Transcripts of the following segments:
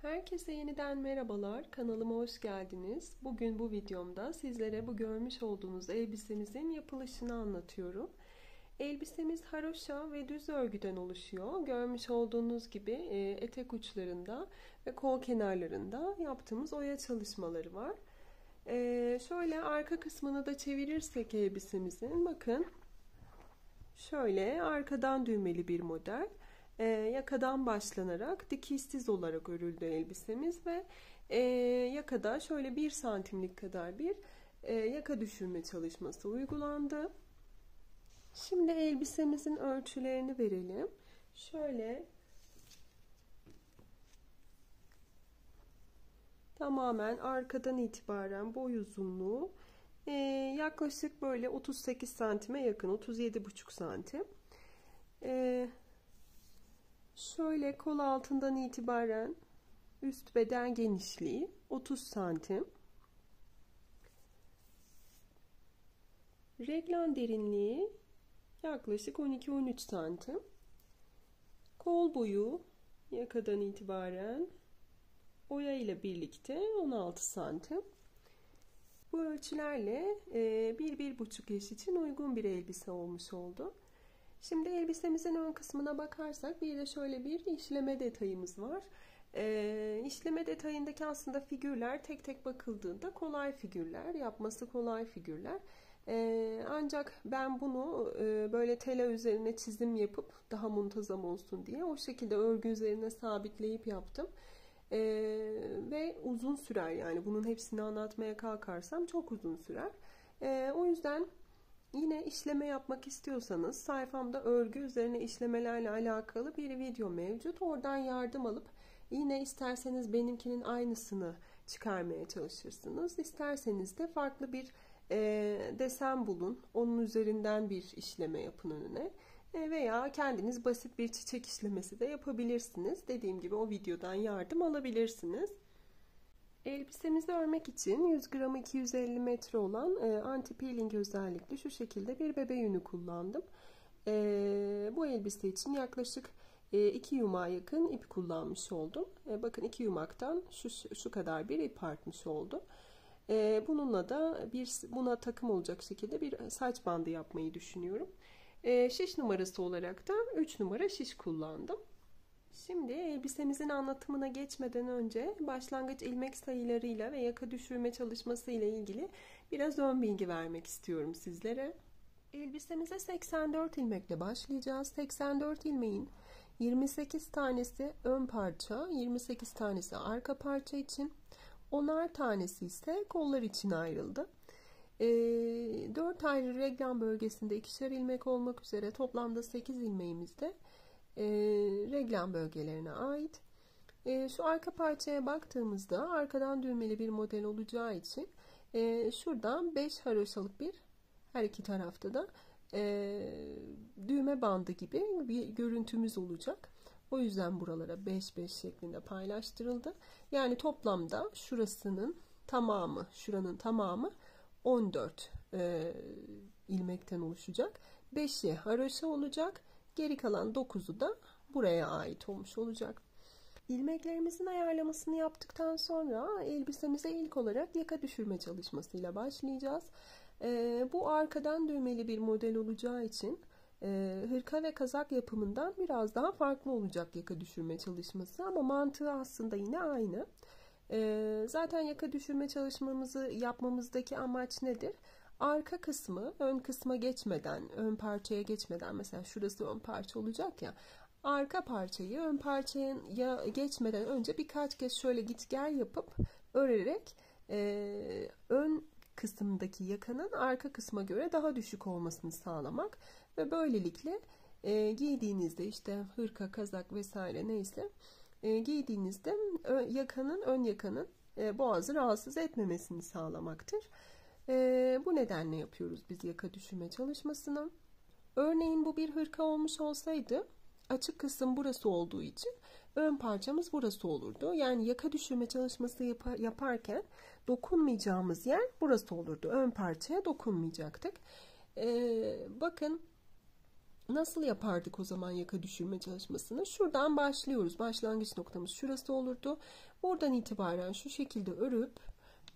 Herkese yeniden merhabalar. Kanalıma hoş geldiniz. Bugün bu videomda sizlere bu görmüş olduğunuz elbisemizin yapılışını anlatıyorum. Elbisemiz haroşa ve düz örgüden oluşuyor. Görmüş olduğunuz gibi etek uçlarında ve kol kenarlarında yaptığımız oya çalışmaları var. Şöyle arka kısmını da çevirirsek elbisemizin, bakın şöyle arkadan düğmeli bir model. Yakadan başlanarak dikişsiz olarak örüldü elbisemiz ve yakada şöyle 1 santimlik kadar bir yaka düşürme çalışması uygulandı. Şimdi elbisemizin ölçülerini verelim. Şöyle tamamen arkadan itibaren boy uzunluğu yaklaşık böyle 38 santime yakın, 37,5 santim. Şöyle kol altından itibaren üst beden genişliği 30 santim. Reglan derinliği yaklaşık 12-13 santim. Kol boyu yakadan itibaren oya ile birlikte 16 santim. Bu ölçülerle 1-1,5 yaş için uygun bir elbise olmuş oldu. Şimdi elbisemizin ön kısmına bakarsak bir de şöyle bir işleme detayımız var. İşleme detayındaki aslında figürler tek tek bakıldığında kolay figürler, yapması kolay figürler. Ancak ben bunu böyle tela üzerine çizim yapıp daha muntazam olsun diye o şekilde örgü üzerine sabitleyip yaptım. Ve uzun sürer, yani bunun hepsini anlatmaya kalkarsam çok uzun sürer. O yüzden yine işleme yapmak istiyorsanız sayfamda örgü üzerine işlemelerle alakalı bir video mevcut. Oradan yardım alıp yine isterseniz benimkinin aynısını çıkarmaya çalışırsınız. İsterseniz de farklı bir desen bulun. Onun üzerinden bir işleme yapın önüne. Veya kendiniz basit bir çiçek işlemesi de yapabilirsiniz. Dediğim gibi o videodan yardım alabilirsiniz. Elbisemizi örmek için 100 gramı 250 metre olan anti peeling özellikli şu şekilde bir bebe yünü kullandım. Bu elbise için yaklaşık 2 yumağa yakın ip kullanmış oldum. Bakın 2 yumaktan şu kadar bir ip artmış oldu. Bununla da buna takım olacak şekilde bir saç bandı yapmayı düşünüyorum. Şiş numarası olarak da 3 numara şiş kullandım. Şimdi elbisemizin anlatımına geçmeden önce başlangıç ilmek sayılarıyla ve yaka düşürme çalışması ile ilgili biraz ön bilgi vermek istiyorum sizlere. Elbisemize 84 ilmekle başlayacağız. 84 ilmeğin 28 tanesi ön parça, 28 tanesi arka parça için, 10'ar tanesi ise kollar için ayrıldı. 4 ayrı reglan bölgesinde 2'şer ilmek olmak üzere toplamda 8 ilmeğimiz de reglan bölgelerine ait. Şu arka parçaya baktığımızda arkadan düğmeli bir model olacağı için şuradan 5 haroşalık bir, her iki tarafta da düğme bandı gibi bir görüntümüz olacak. O yüzden buralara 5-5 şeklinde paylaştırıldı. Yani toplamda şuranın tamamı 14 ilmekten oluşacak. 5'i haroşa olacak. Geri kalan 9'u da buraya ait olmuş olacak. İlmeklerimizin ayarlamasını yaptıktan sonra elbisemize ilk olarak yaka düşürme çalışmasıyla başlayacağız. Bu arkadan düğmeli bir model olacağı için hırka ve kazak yapımından biraz daha farklı olacak yaka düşürme çalışması, ama mantığı aslında yine aynı. Zaten yaka düşürme çalışmamızı yapmamızdaki amaç nedir? Arka kısmı ön kısma geçmeden, ön parçaya geçmeden, mesela şurası ön parça olacak ya, arka parçayı ön parçaya geçmeden önce birkaç kez şöyle git gel yapıp örerek ön kısımdaki yakanın arka kısma göre daha düşük olmasını sağlamak ve böylelikle giydiğinizde işte hırka, kazak vesaire neyse giydiğinizde ön yakanın boğazı rahatsız etmemesini sağlamaktır. Bu nedenle yapıyoruz biz yaka düşürme çalışmasını. Örneğin bu bir hırka olmuş olsaydı açık kısım burası olduğu için ön parçamız burası olurdu. Yani yaka düşürme çalışması yaparken dokunmayacağımız yer burası olurdu. Ön parçaya dokunmayacaktık. Bakın Nasıl yapardık o zaman yaka düşürme çalışmasını? Şuradan başlıyoruz. Başlangıç noktamız şurası olurdu. Buradan itibaren şu şekilde örüp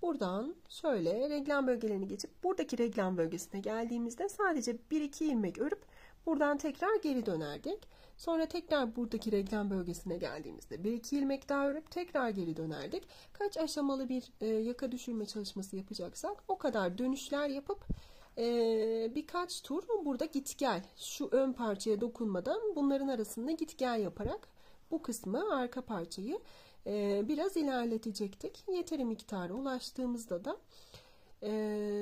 buradan şöyle reglen bölgelerini geçip buradaki reglen bölgesine geldiğimizde sadece 1-2 ilmek örüp buradan tekrar geri dönerdik. Sonra tekrar buradaki reglen bölgesine geldiğimizde 1-2 ilmek daha örüp tekrar geri dönerdik. Kaç aşamalı bir yaka düşürme çalışması yapacaksak o kadar dönüşler yapıp birkaç tur burada git gel, şu ön parçaya dokunmadan bunların arasında git gel yaparak bu kısmı, arka parçayı biraz ilerletecektik. Yeteri miktara ulaştığımızda da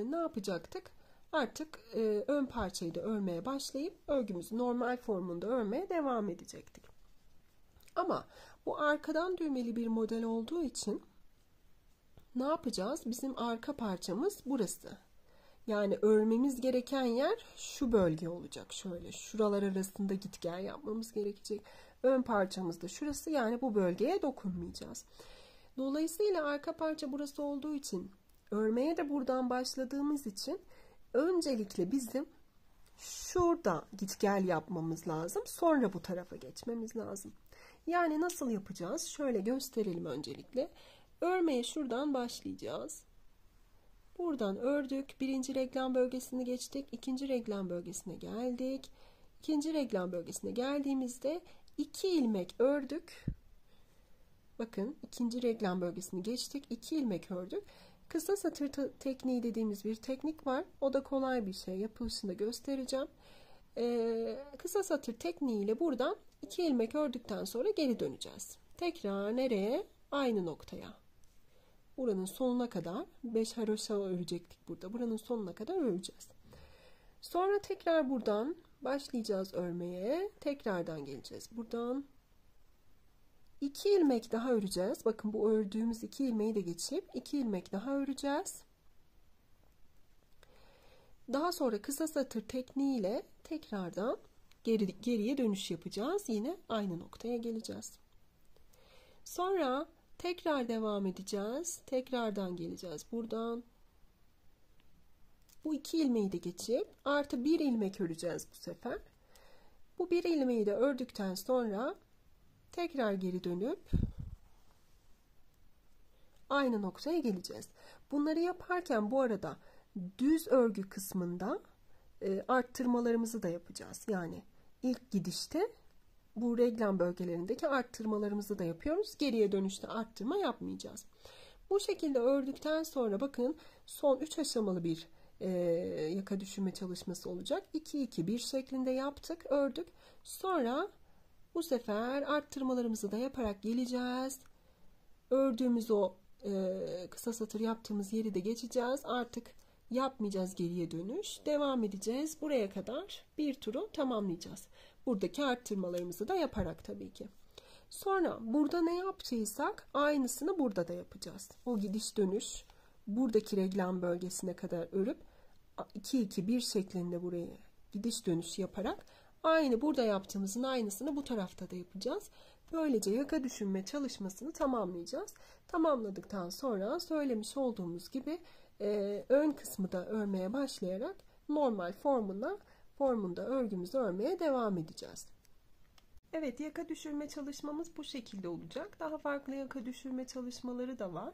ne yapacaktık? Artık ön parçayı da örmeye başlayıp örgümüzü normal formunda örmeye devam edecektik. Ama bu arkadan düğmeli bir model olduğu için ne yapacağız? Bizim arka parçamız burası. Yani örmemiz gereken yer şu bölge olacak. Şöyle şuralar arasında git gel yapmamız gerekecek. Ön parçamız da şurası, yani bu bölgeye dokunmayacağız. Dolayısıyla arka parça burası olduğu için, örmeye de buradan başladığımız için öncelikle bizim şurada git gel yapmamız lazım. Sonra bu tarafa geçmemiz lazım. Yani nasıl yapacağız? Şöyle gösterelim öncelikle. Örmeye şuradan başlayacağız. Buradan ördük. Birinci reglen bölgesini geçtik. İkinci reglen bölgesine geldik. İkinci reglen bölgesine geldiğimizde 2 ilmek ördük. Bakın, ikinci reglen bölgesini geçtik. 2 ilmek ördük. Kısa satır tekniği dediğimiz bir teknik var. O da kolay bir şey. Yapılışını da göstereceğim. Kısa satır tekniğiyle buradan 2 ilmek ördükten sonra geri döneceğiz. Tekrar nereye? Aynı noktaya. Buranın sonuna kadar 5 haroşa örecektik burada. Buranın sonuna kadar öreceğiz. Sonra tekrar buradan başlayacağız örmeye. Tekrardan geleceğiz. Buradan 2 ilmek daha öreceğiz. Bakın, bu ördüğümüz 2 ilmeği de geçip 2 ilmek daha öreceğiz. Daha sonra kısa satır tekniğiyle tekrardan geriye dönüş yapacağız. Yine aynı noktaya geleceğiz. Sonra tekrar devam edeceğiz. Tekrardan geleceğiz buradan. Bu 2 ilmeği de geçip artı 1 ilmek öreceğiz bu sefer. Bu 1 ilmeği de ördükten sonra tekrar geri dönüp aynı noktaya geleceğiz. Bunları yaparken bu arada düz örgü kısmında arttırmalarımızı da yapacağız. Yani ilk gidişte bu reglen bölgelerindeki arttırmalarımızı da yapıyoruz. Geriye dönüşte arttırma yapmayacağız. Bu şekilde ördükten sonra bakın, son 3 aşamalı bir yaka düşürme çalışması olacak. 2-2-1 şeklinde yaptık, ördük. Sonra bu sefer arttırmalarımızı da yaparak geleceğiz. Ördüğümüz o kısa satır yaptığımız yeri de geçeceğiz. Artık yapmayacağız geriye dönüş. Devam edeceğiz. Buraya kadar bir turu tamamlayacağız. Buradaki arttırmalarımızı da yaparak tabii ki. Sonra burada ne yaptıysak aynısını burada da yapacağız. O gidiş dönüş buradaki reglen bölgesine kadar örüp 2-2-1 şeklinde buraya gidiş dönüş yaparak aynı burada yaptığımızın aynısını bu tarafta da yapacağız. Böylece yaka düşürme çalışmasını tamamlayacağız. Tamamladıktan sonra söylemiş olduğumuz gibi ön kısmı da örmeye başlayarak normal formunda örgümüzü örmeye devam edeceğiz. Evet, yaka düşürme çalışmamız bu şekilde olacak. Daha farklı yaka düşürme çalışmaları da var.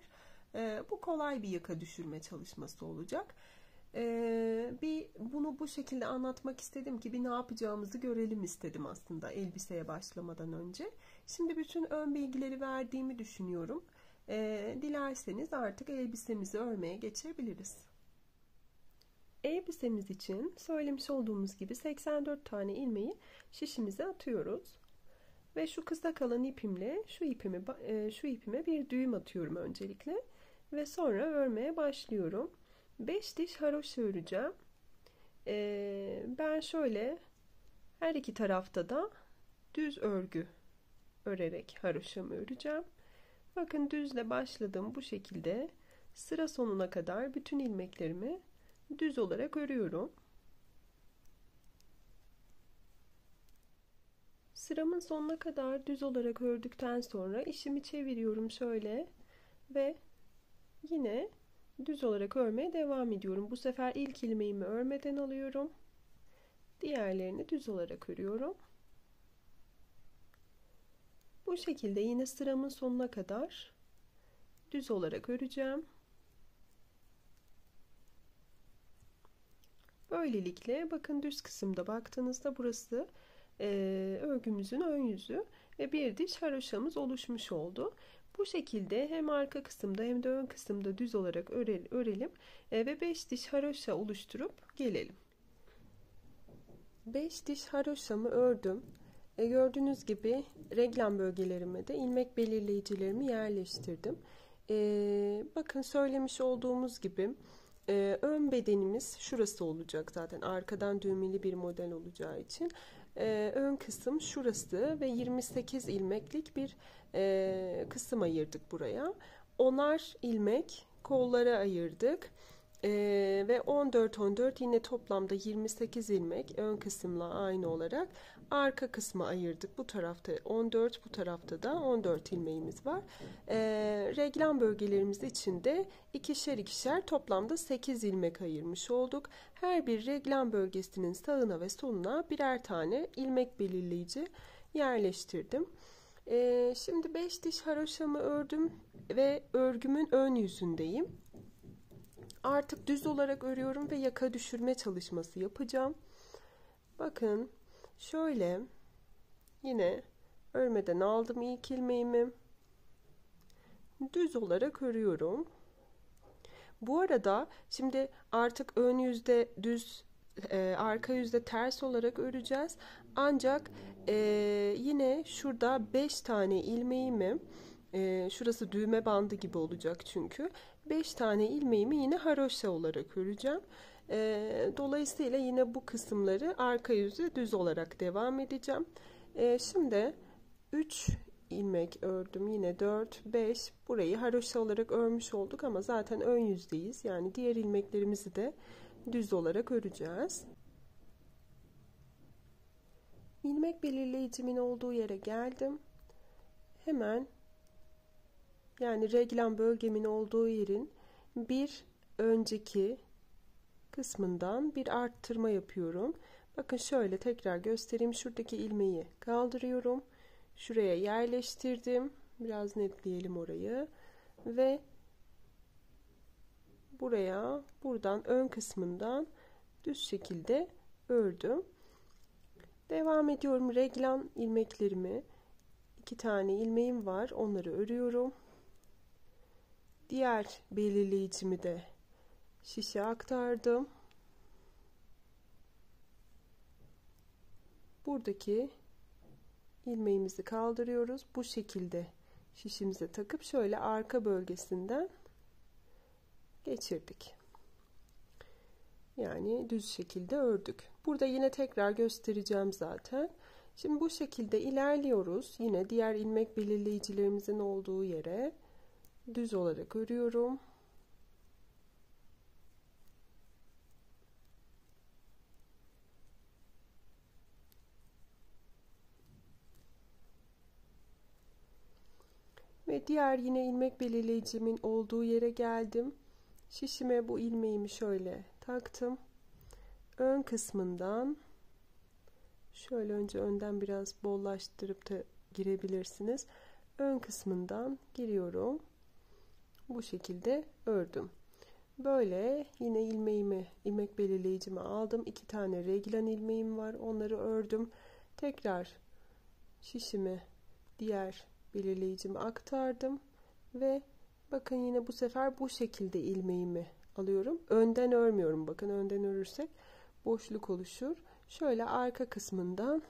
Bu kolay bir yaka düşürme çalışması olacak. Bunu bu şekilde anlatmak istedim ki ne yapacağımızı görelim istedim aslında elbiseye başlamadan önce. Şimdi bütün ön bilgileri verdiğimi düşünüyorum. Dilerseniz artık elbisemizi örmeye geçebiliriz. Elbisemiz için söylemiş olduğumuz gibi 84 tane ilmeği şişimize atıyoruz. Ve şu kısa kalan ipimle şu ipime bir düğüm atıyorum öncelikle. Ve sonra örmeye başlıyorum. 5 diş haroşa öreceğim. Ben şöyle her iki tarafta da düz örgü örerek haroşamı öreceğim. Bakın, düzle başladım, bu şekilde sıra sonuna kadar bütün ilmeklerimi düz olarak örüyorum. Sıramın sonuna kadar düz olarak ördükten sonra işimi çeviriyorum şöyle ve yine düz olarak örmeye devam ediyorum. Bu sefer ilk ilmeğimi örmeden alıyorum. Diğerlerini düz olarak örüyorum. Bu şekilde yine sıramın sonuna kadar düz olarak öreceğim. Böylelikle bakın düz kısımda baktığınızda burası örgümüzün ön yüzü ve bir diş haroşamız oluşmuş oldu. Bu şekilde hem arka kısımda hem de ön kısımda düz olarak örelim ve 5 diş haroşa oluşturup gelelim. 5 diş haroşamı ördüm. Gördüğünüz gibi reglam bölgelerime de ilmek belirleyicilerimi yerleştirdim. Bakın söylemiş olduğumuz gibi ön bedenimiz şurası olacak zaten, arkadan düğmeli bir model olacağı için. Ön kısım şurası ve 28 ilmeklik bir kısım ayırdık buraya. 10'ar ilmek kollara ayırdık. Ve 14 yine toplamda 28 ilmek ön kısımla aynı olarak arka kısma ayırdık. Bu tarafta 14, bu tarafta da 14 ilmeğimiz var. Reglam bölgelerimiz için de ikişer ikişer toplamda 8 ilmek ayırmış olduk. Her bir reglam bölgesinin sağına ve soluna birer tane ilmek belirleyici yerleştirdim. Şimdi 5 diş haroşamı ördüm ve örgümün ön yüzündeyim. Artık düz olarak örüyorum ve yaka düşürme çalışması yapacağım. Bakın şöyle yine örmeden aldım ilk ilmeğimi. Düz olarak örüyorum. Bu arada şimdi artık ön yüzde düz, arka yüzde ters olarak öreceğiz. Ancak yine şurada 5 tane ilmeğimi, şurası düğme bandı gibi olacak çünkü. 5 tane ilmeğimi yine haroşa olarak öreceğim. Dolayısıyla yine bu kısımları arka yüzü düz olarak devam edeceğim. Şimdi 3 ilmek ördüm. Yine 4, 5. Burayı haroşa olarak örmüş olduk ama zaten ön yüzdeyiz. Yani diğer ilmeklerimizi de düz olarak öreceğiz. İlmek belirleyicimin olduğu yere geldim. Hemen, yani reglam bölgemin olduğu yerin bir önceki kısmından bir arttırma yapıyorum. Bakın şöyle tekrar göstereyim. Şuradaki ilmeği kaldırıyorum. Şuraya yerleştirdim. Biraz netleyelim orayı. Ve buraya, buradan ön kısmından düz şekilde ördüm. Devam ediyorum. Reglam ilmeklerimi, 2 tane ilmeğim var. Onları örüyorum. Diğer belirleyicimi de şişe aktardım. Buradaki ilmeğimizi kaldırıyoruz. Bu şekilde şişimize takıp şöyle arka bölgesinden geçirdik. Yani düz şekilde ördük. Burada yine tekrar göstereceğim zaten. Şimdi bu şekilde ilerliyoruz. Yine diğer ilmek belirleyicilerimizin olduğu yere düz olarak örüyorum. Ve diğer yine ilmek belirleyicimin olduğu yere geldim. Şişime bu ilmeğimi şöyle taktım. Ön kısmından şöyle, önce önden biraz bollaştırıp da girebilirsiniz. Ön kısmından giriyorum. Bu şekilde ördüm. Böyle yine ilmek belirleyicimi aldım. 2 tane reglan ilmeğim var. Onları ördüm. Tekrar şişimi diğer belirleyicimi aktardım ve bakın yine bu sefer bu şekilde ilmeğimi alıyorum. Önden örmüyorum. Bakın önden örürsek boşluk oluşur. Şöyle arka kısmından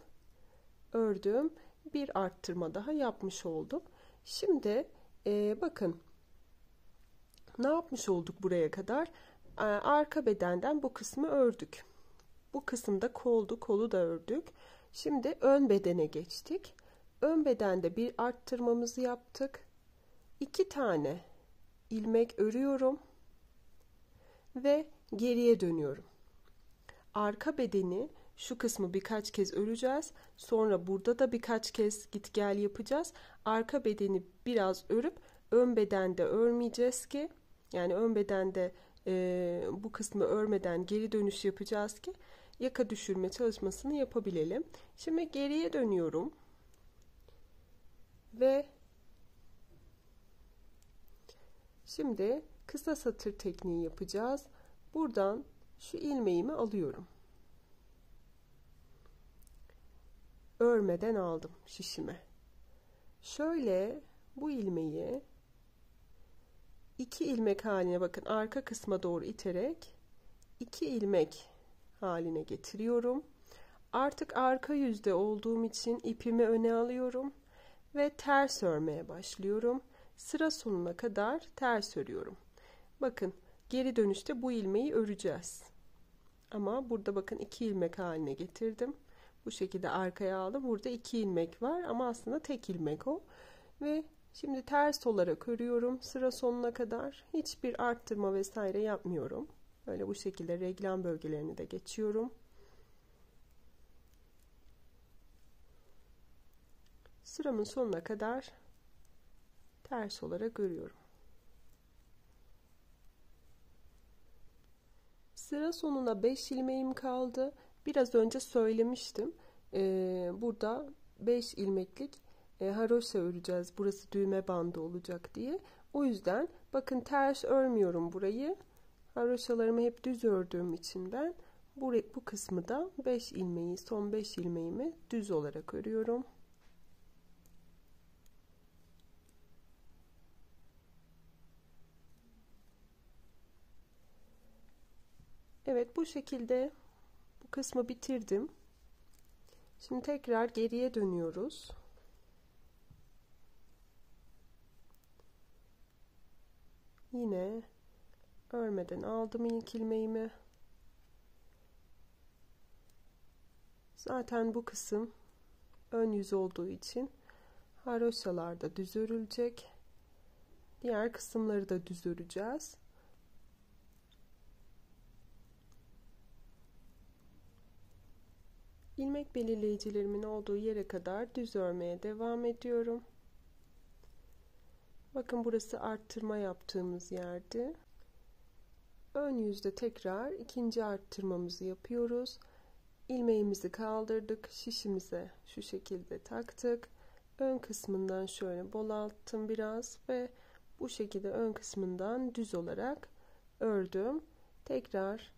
ördüm. Bir arttırma daha yapmış oldum. Şimdi bakın ne yapmış olduk buraya kadar? Arka bedenden bu kısmı ördük. Bu kısımda koldu. Kolu da ördük. Şimdi ön bedene geçtik. Ön bedende bir arttırmamızı yaptık. 2 tane ilmek örüyorum ve geriye dönüyorum. Arka bedeni, şu kısmı birkaç kez öreceğiz. Sonra burada da birkaç kez git gel yapacağız. Arka bedeni biraz örüp ön bedende örmeyeceğiz ki, yani ön bedende bu kısmı örmeden geri dönüş yapacağız ki yaka düşürme çalışmasını yapabilelim. Şimdi geriye dönüyorum ve şimdi kısa satır tekniği yapacağız. Buradan şu ilmeğimi alıyorum. Örmeden aldım şişime. Şöyle bu ilmeği 2 ilmek haline, bakın arka kısma doğru iterek 2 ilmek haline getiriyorum. Artık arka yüzde olduğum için ipimi öne alıyorum ve ters örmeye başlıyorum. Sıra sonuna kadar ters örüyorum. Bakın geri dönüşte bu ilmeği öreceğiz. Ama burada bakın 2 ilmek haline getirdim. Bu şekilde arkaya aldım. Burada 2 ilmek var ama aslında tek ilmek o. Ve şimdi ters olarak örüyorum sıra sonuna kadar. Hiçbir arttırma vesaire yapmıyorum. Böyle bu şekilde reglan bölgelerini de geçiyorum. Sıramın sonuna kadar ters olarak örüyorum. Sıra sonuna 5 ilmeğim kaldı. Biraz önce söylemiştim. Burada 5 ilmeklik haroşa öreceğiz. Burası düğme bandı olacak diye. O yüzden bakın ters örmüyorum burayı. Haroşalarımı hep düz ördüğüm için ben bu kısmı da 5 ilmeği, son 5 ilmeğimi düz olarak örüyorum. Evet, bu şekilde bu kısmı bitirdim. Şimdi tekrar geriye dönüyoruz. Yine örmeden aldım ilk ilmeğimi. Zaten bu kısım ön yüz olduğu için haroşalarda düz örülecek. Diğer kısımları da düz öreceğiz. İlmek belirleyicilerimin olduğu yere kadar düz örmeye devam ediyorum. Bakın burası arttırma yaptığımız yerdi. Ön yüzde tekrar ikinci arttırmamızı yapıyoruz. İlmeğimizi kaldırdık. Şişimize şu şekilde taktık. Ön kısmından şöyle bolalttım biraz ve bu şekilde ön kısmından düz olarak ördüm. Tekrar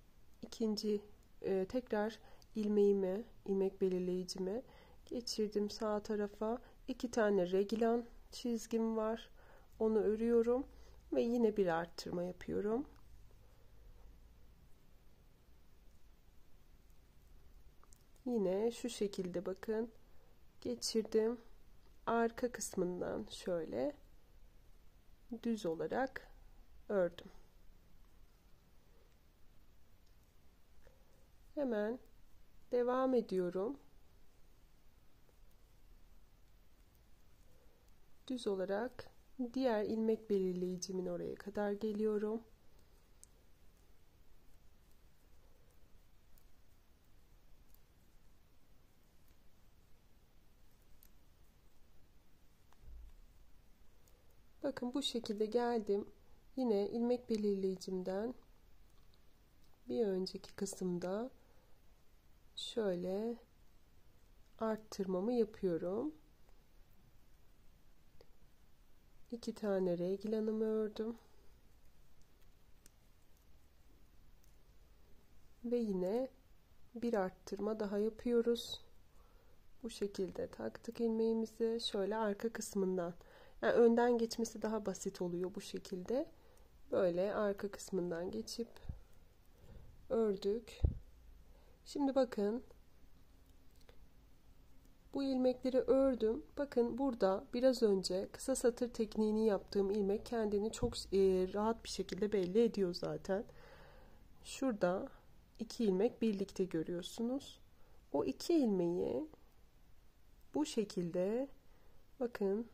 tekrar ilmeğimi, ilmek belirleyicimi geçirdim sağ tarafa. 2 tane reglan çizgim var. Onu örüyorum ve yine bir arttırma yapıyorum. Yine şu şekilde bakın geçirdim. Arka kısmından şöyle düz olarak ördüm. Hemen devam ediyorum. Düz olarak diğer ilmek belirleyicimin oraya kadar geliyorum. Bakın bu şekilde geldim. Yine ilmek belirleyicimden bir önceki kısımda şöyle arttırmamı yapıyorum. 2 tane reglanımı ördüm. Ve yine bir arttırma daha yapıyoruz. Bu şekilde taktık ilmeğimizi. Şöyle arka kısmından. Yani önden geçmesi daha basit oluyor bu şekilde. Böyle arka kısmından geçip ördük. Şimdi bakın. Bu ilmekleri ördüm. Bakın burada biraz önce kısa satır tekniğini yaptığım ilmek kendini çok rahat bir şekilde belli ediyor zaten. Şurada 2 ilmek birlikte görüyorsunuz. O 2 ilmeği bu şekilde bakın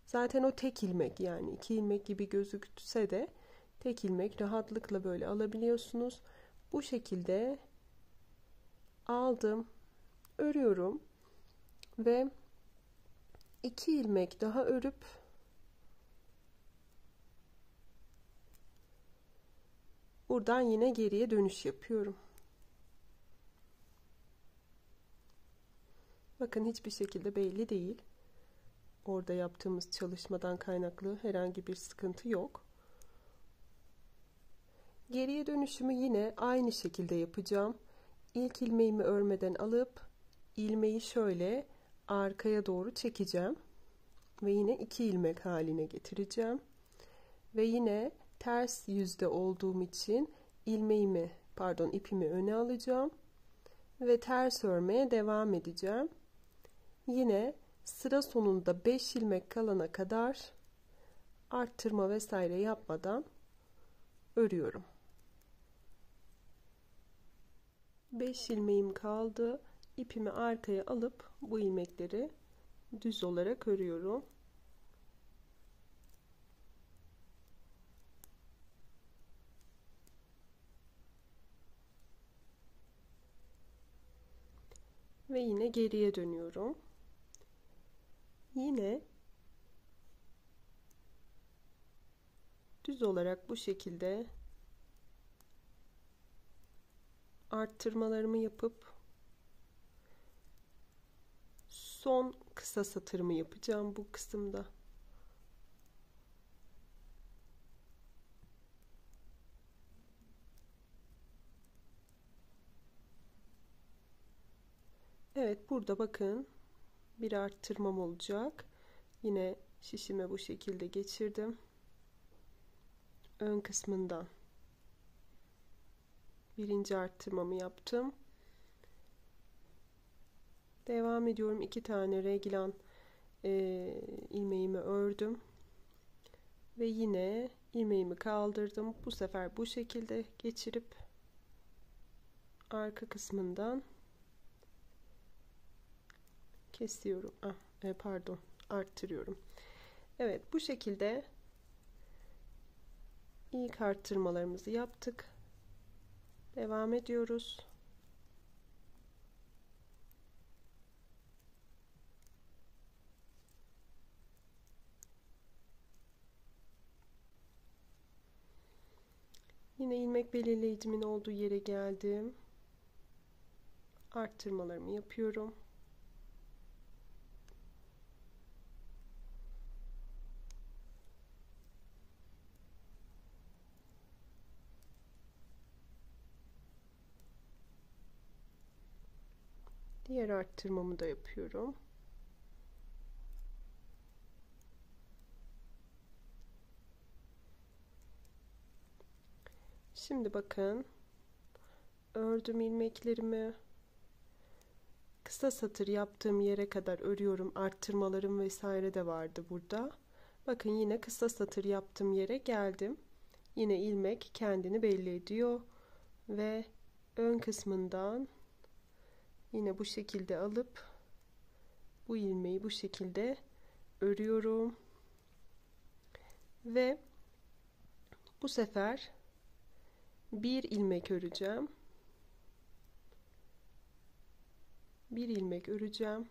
zaten o tek ilmek, yani 2 ilmek gibi gözükse de tek ilmek rahatlıkla böyle alabiliyorsunuz. Bu şekilde aldım, örüyorum ve 2 ilmek daha örüp buradan yine geriye dönüş yapıyorum. Bakın hiçbir şekilde belli değil. Orada yaptığımız çalışmadan kaynaklı herhangi bir sıkıntı yok. Geriye dönüşümü yine aynı şekilde yapacağım. İlk ilmeğimi örmeden alıp ilmeği şöyle arkaya doğru çekeceğim. Ve yine 2 ilmek haline getireceğim. Ve yine ters yüzde olduğum için ipimi öne alacağım. Ve ters örmeye devam edeceğim. Yine sıra sonunda 5 ilmek kalana kadar arttırma vesaire yapmadan örüyorum. 5 ilmeğim kaldı. İpimi arkaya alıp bu ilmekleri düz olarak örüyorum. Ve yine geriye dönüyorum. Yine düz olarak bu şekilde arttırmalarımı yapıp son kısa satırımı yapacağım bu kısımda. Evet, burada bakın bir arttırmam olacak. Yine şişime bu şekilde geçirdim. Ön kısmından birinci arttırmamı yaptım. Devam ediyorum. 2 tane reglan ilmeğimi ördüm. Ve yine ilmeğimi kaldırdım. Bu sefer bu şekilde geçirip arka kısmından kesiyorum. Arttırıyorum. Evet, bu şekilde ilk arttırmalarımızı yaptık. Devam ediyoruz. Yine ilmek belirleyicimin olduğu yere geldim. Arttırmalarımı yapıyorum. Diğer arttırmamı da yapıyorum. Şimdi bakın, ördüm ilmeklerimi, kısa satır yaptığım yere kadar örüyorum. Arttırmalarım vesaire de vardı burada. Bakın yine kısa satır yaptığım yere geldim. Yine ilmek kendini belli ediyor ve ön kısmından yine bu şekilde alıp bu ilmeği bu şekilde örüyorum ve bu sefer bir ilmek öreceğim. Bir ilmek öreceğim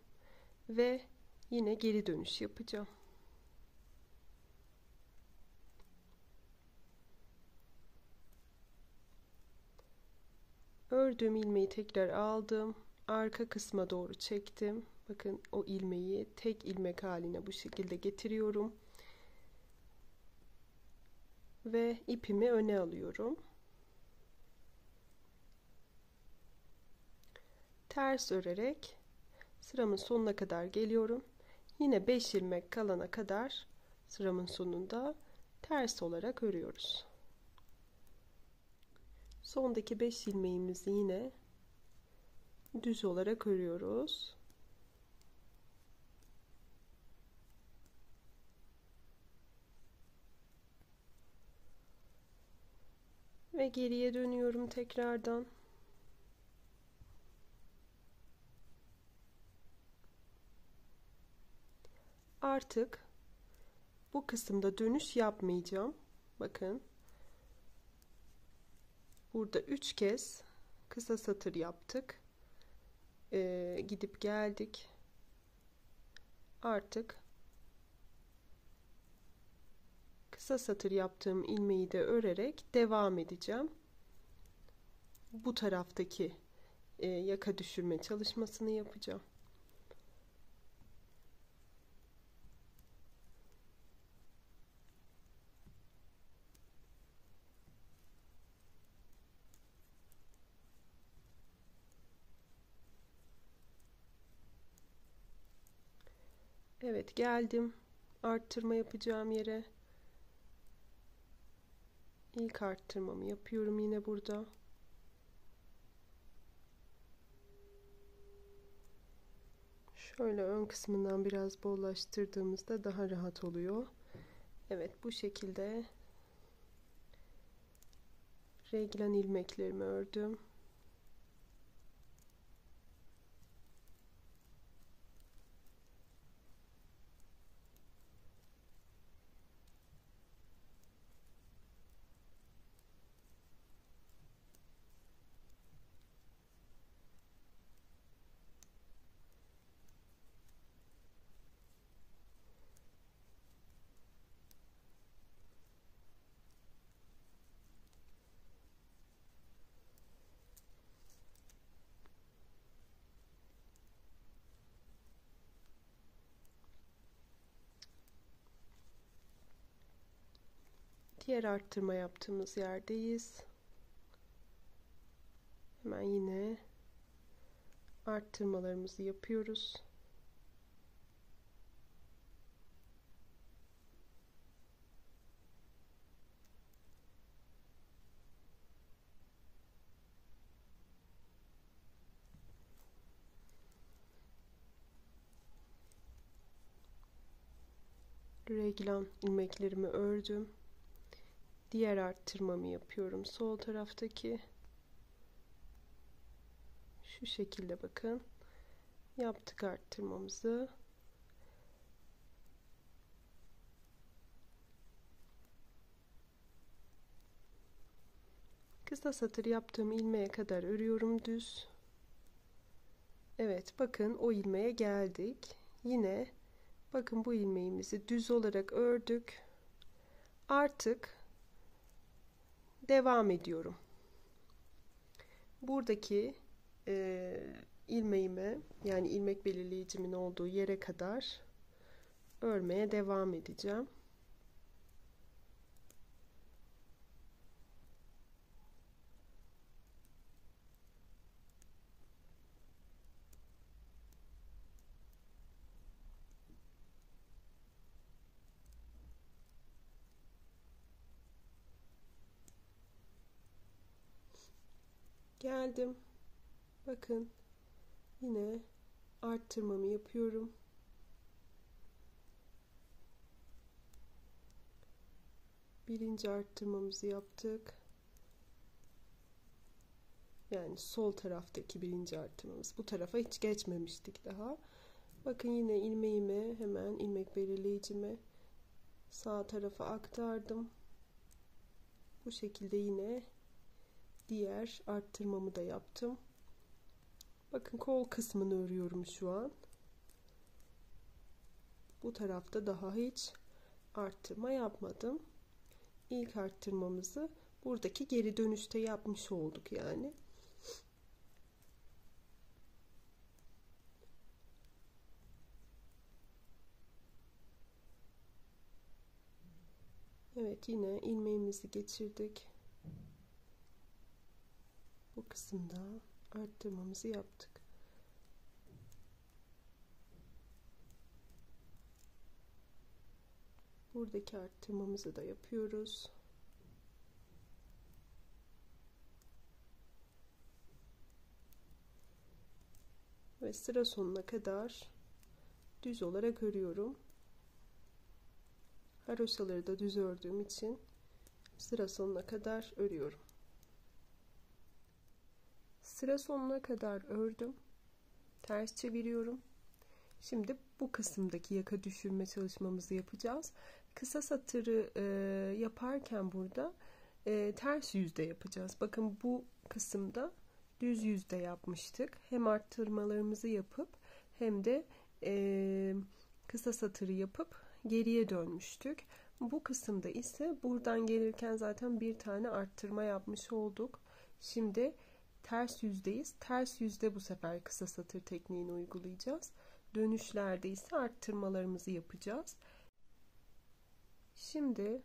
ve yine geri dönüş yapacağım. Ördüğüm ilmeği tekrar aldım. Arka kısma doğru çektim. Bakın o ilmeği tek ilmek haline bu şekilde getiriyorum. Ve ipimi öne alıyorum. Ters örerek sıramın sonuna kadar geliyorum. Yine 5 ilmek kalana kadar sıramın sonunda ters olarak örüyoruz. Sondaki 5 ilmeğimizi yine düz olarak örüyoruz. Ve geriye dönüyorum tekrardan. Artık bu kısımda dönüş yapmayacağım. Bakın. Burada 3 kez kısa satır yaptık. Gidip geldik. Artık kısa satır yaptığım ilmeği de örerek devam edeceğim. Bu taraftaki yaka düşürme çalışmasını yapacağım. Evet, geldim arttırma yapacağım yere. İlk arttırmamı yapıyorum yine burada. Şöyle ön kısmından biraz bollaştırdığımızda daha rahat oluyor. Evet, bu şekilde reglan ilmeklerimi ördüm. Diğer arttırma yaptığımız yerdeyiz. Hemen yine arttırmalarımızı yapıyoruz. Reglan ilmeklerimi ördüm. Diğer arttırmamı yapıyorum. Sol taraftaki. Şu şekilde bakın. Yaptık arttırmamızı. Kısa satır yaptığım ilmeğe kadar örüyorum düz. Evet, bakın o ilmeğe geldik. Yine bakın bu ilmeğimizi düz olarak ördük. Artık devam ediyorum. Buradaki ilmeğime, yani ilmek belirleyicimin olduğu yere kadar örmeye devam edeceğim. Geldim. Bakın yine arttırmamı yapıyorum. Birinci arttırmamızı yaptık. Yani sol taraftaki birinci arttırmamız. Bu tarafa hiç geçmemiştik daha. Bakın yine ilmeğimi hemen ilmek belirleyicimi sağ tarafa aktardım. Bu şekilde yine diğer arttırmamı da yaptım. Bakın kol kısmını örüyorum şu an. Bu tarafta daha hiç arttırma yapmadım. İlk arttırmamızı buradaki geri dönüşte yapmış olduk yani. Evet, yine ilmeğimizi geçirdik. Bu kısımda arttırmamızı yaptık. Buradaki arttırmamızı da yapıyoruz. Ve sıra sonuna kadar düz olarak örüyorum. Haroşaları da düz ördüğüm için sıra sonuna kadar örüyorum. Sıra sonuna kadar ördüm. Ters çeviriyorum. Şimdi bu kısımdaki yaka düşürme çalışmamızı yapacağız. Kısa satırı yaparken burada ters yüzde yapacağız. Bakın bu kısımda düz yüzde yapmıştık. Hem arttırmalarımızı yapıp hem de kısa satırı yapıp geriye dönmüştük. Bu kısımda ise buradan gelirken zaten bir tane arttırma yapmış olduk. Şimdi ters yüzdeyiz. Ters yüzde bu sefer kısa satır tekniğini uygulayacağız. Dönüşlerde ise arttırmalarımızı yapacağız. Şimdi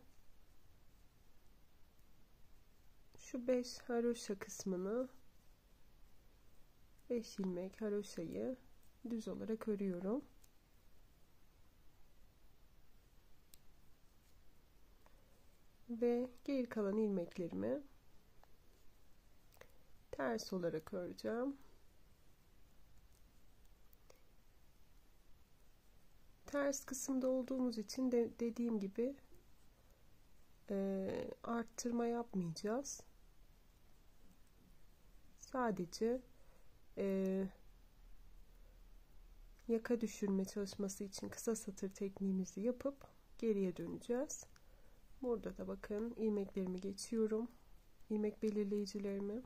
şu 5 haroşa kısmını 5 ilmek haroşayı düz olarak örüyorum. ve geri kalan ilmeklerimi ters olarak öreceğim. Ters kısımda olduğumuz için de dediğim gibi arttırma yapmayacağız. Sadece yaka düşürme çalışması için kısa satır tekniğimizi yapıp geriye döneceğiz. Burada da bakın ilmeklerimi geçiyorum. İlmek belirleyicilerimi.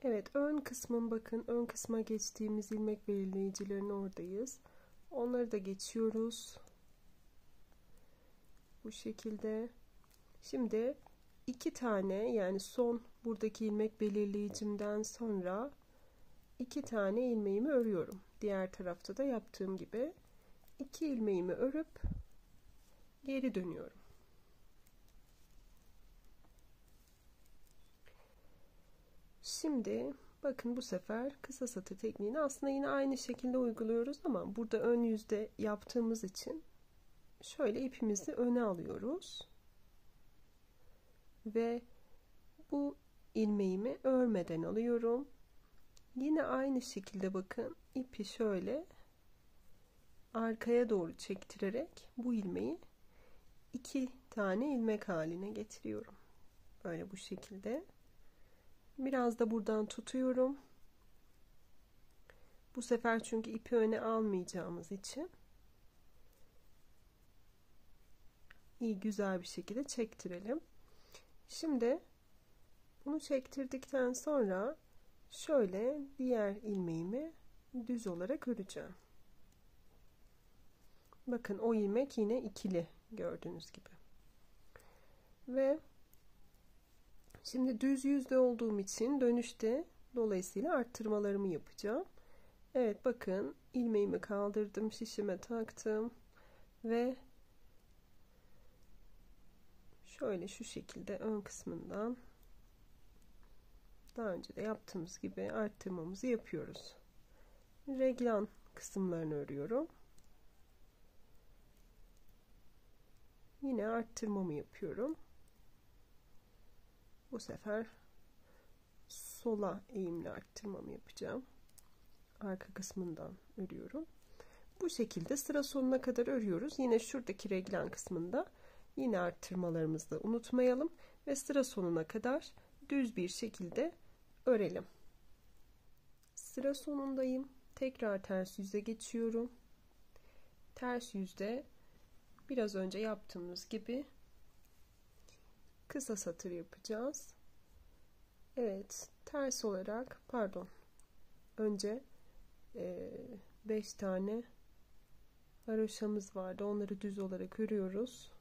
Evet, ön kısmın bakın ön kısma geçtiğimiz ilmek belirleyicilerin oradayız. Onları da geçiyoruz. Bu şekilde. Şimdi 2 tane yani son buradaki ilmek belirleyicimden sonra 2 tane ilmeğimi örüyorum. Diğer tarafta da yaptığım gibi 2 ilmeğimi örüp geri dönüyorum. Şimdi bakın bu sefer kısa satır tekniğini aslında yine aynı şekilde uyguluyoruz ama burada ön yüzde yaptığımız için şöyle ipimizi öne alıyoruz ve bu ilmeğimi örmeden alıyorum. Yine aynı şekilde bakın ipi şöyle arkaya doğru çektirerek bu ilmeği 2 tane ilmek haline getiriyorum. Böyle bu şekilde. Biraz da buradan tutuyorum. Bu sefer çünkü ipi öne almayacağımız için iyi güzel bir şekilde çektirelim. Şimdi bunu çektirdikten sonra şöyle diğer ilmeğimi düz olarak öreceğim. Bakın o ilmek yine ikili gördüğünüz gibi. Ve şimdi düz yüzde olduğum için dönüşte dolayısıyla arttırmalarımı yapacağım. Evet bakın ilmeğimi kaldırdım, şişime taktım ve şöyle şu şekilde ön kısmından daha önce de yaptığımız gibi arttırmamızı yapıyoruz. Reglan kısımlarını örüyorum. Yine arttırmamı yapıyorum. Bu sefer sola eğimli arttırmamı yapacağım. Arka kısmından örüyorum. Bu şekilde sıra sonuna kadar örüyoruz. Yine şuradaki reglan kısmında yine arttırmalarımızı da unutmayalım ve sıra sonuna kadar düz bir şekilde örelim. Sıra sonundayım. Tekrar ters yüze geçiyorum. Ters yüzde biraz önce yaptığımız gibi kısa satır yapacağız. Evet, ters olarak pardon. Önce 5 tane haroşamız vardı. Onları düz olarak örüyoruz.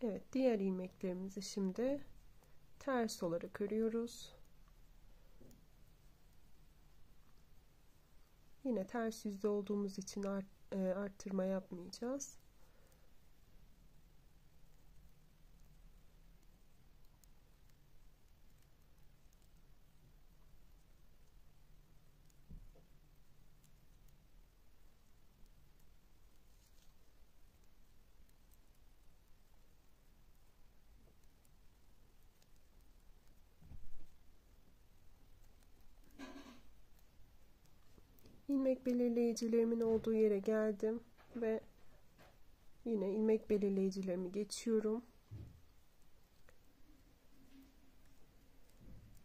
Evet, diğer ilmeklerimizi şimdi ters olarak örüyoruz. Yine ters yüzde olduğumuz için arttırma yapmayacağız. İlmek belirleyicilerimin olduğu yere geldim ve yine ilmek belirleyicilerimi geçiyorum.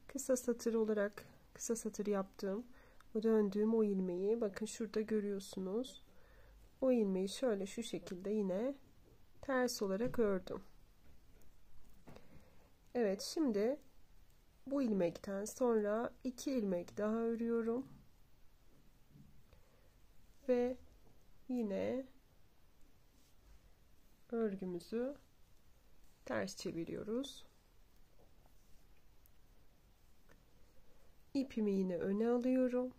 Kısa satır olarak kısa satır yaptığım döndüğüm o ilmeği bakın şurada görüyorsunuz. O ilmeği şöyle şu şekilde yine ters olarak ördüm. Evet, şimdi bu ilmekten sonra 2 ilmek daha örüyorum. ve yine örgümüzü ters çeviriyoruz. İpimi yine öne alıyorum.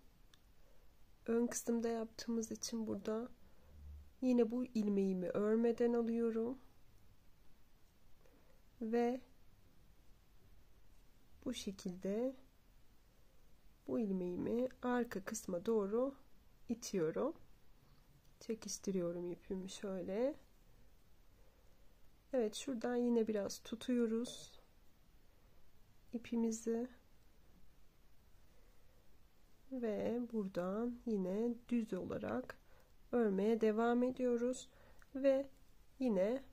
Ön kısımda yaptığımız için burada yine bu ilmeğimi örmeden alıyorum ve bu şekilde bu ilmeğimi arka kısma doğru itiyorum. Çekiştiriyorum ipimi şöyle. Evet, şuradan yine biraz tutuyoruz ipimizi ve buradan yine düz olarak örmeye devam ediyoruz ve yine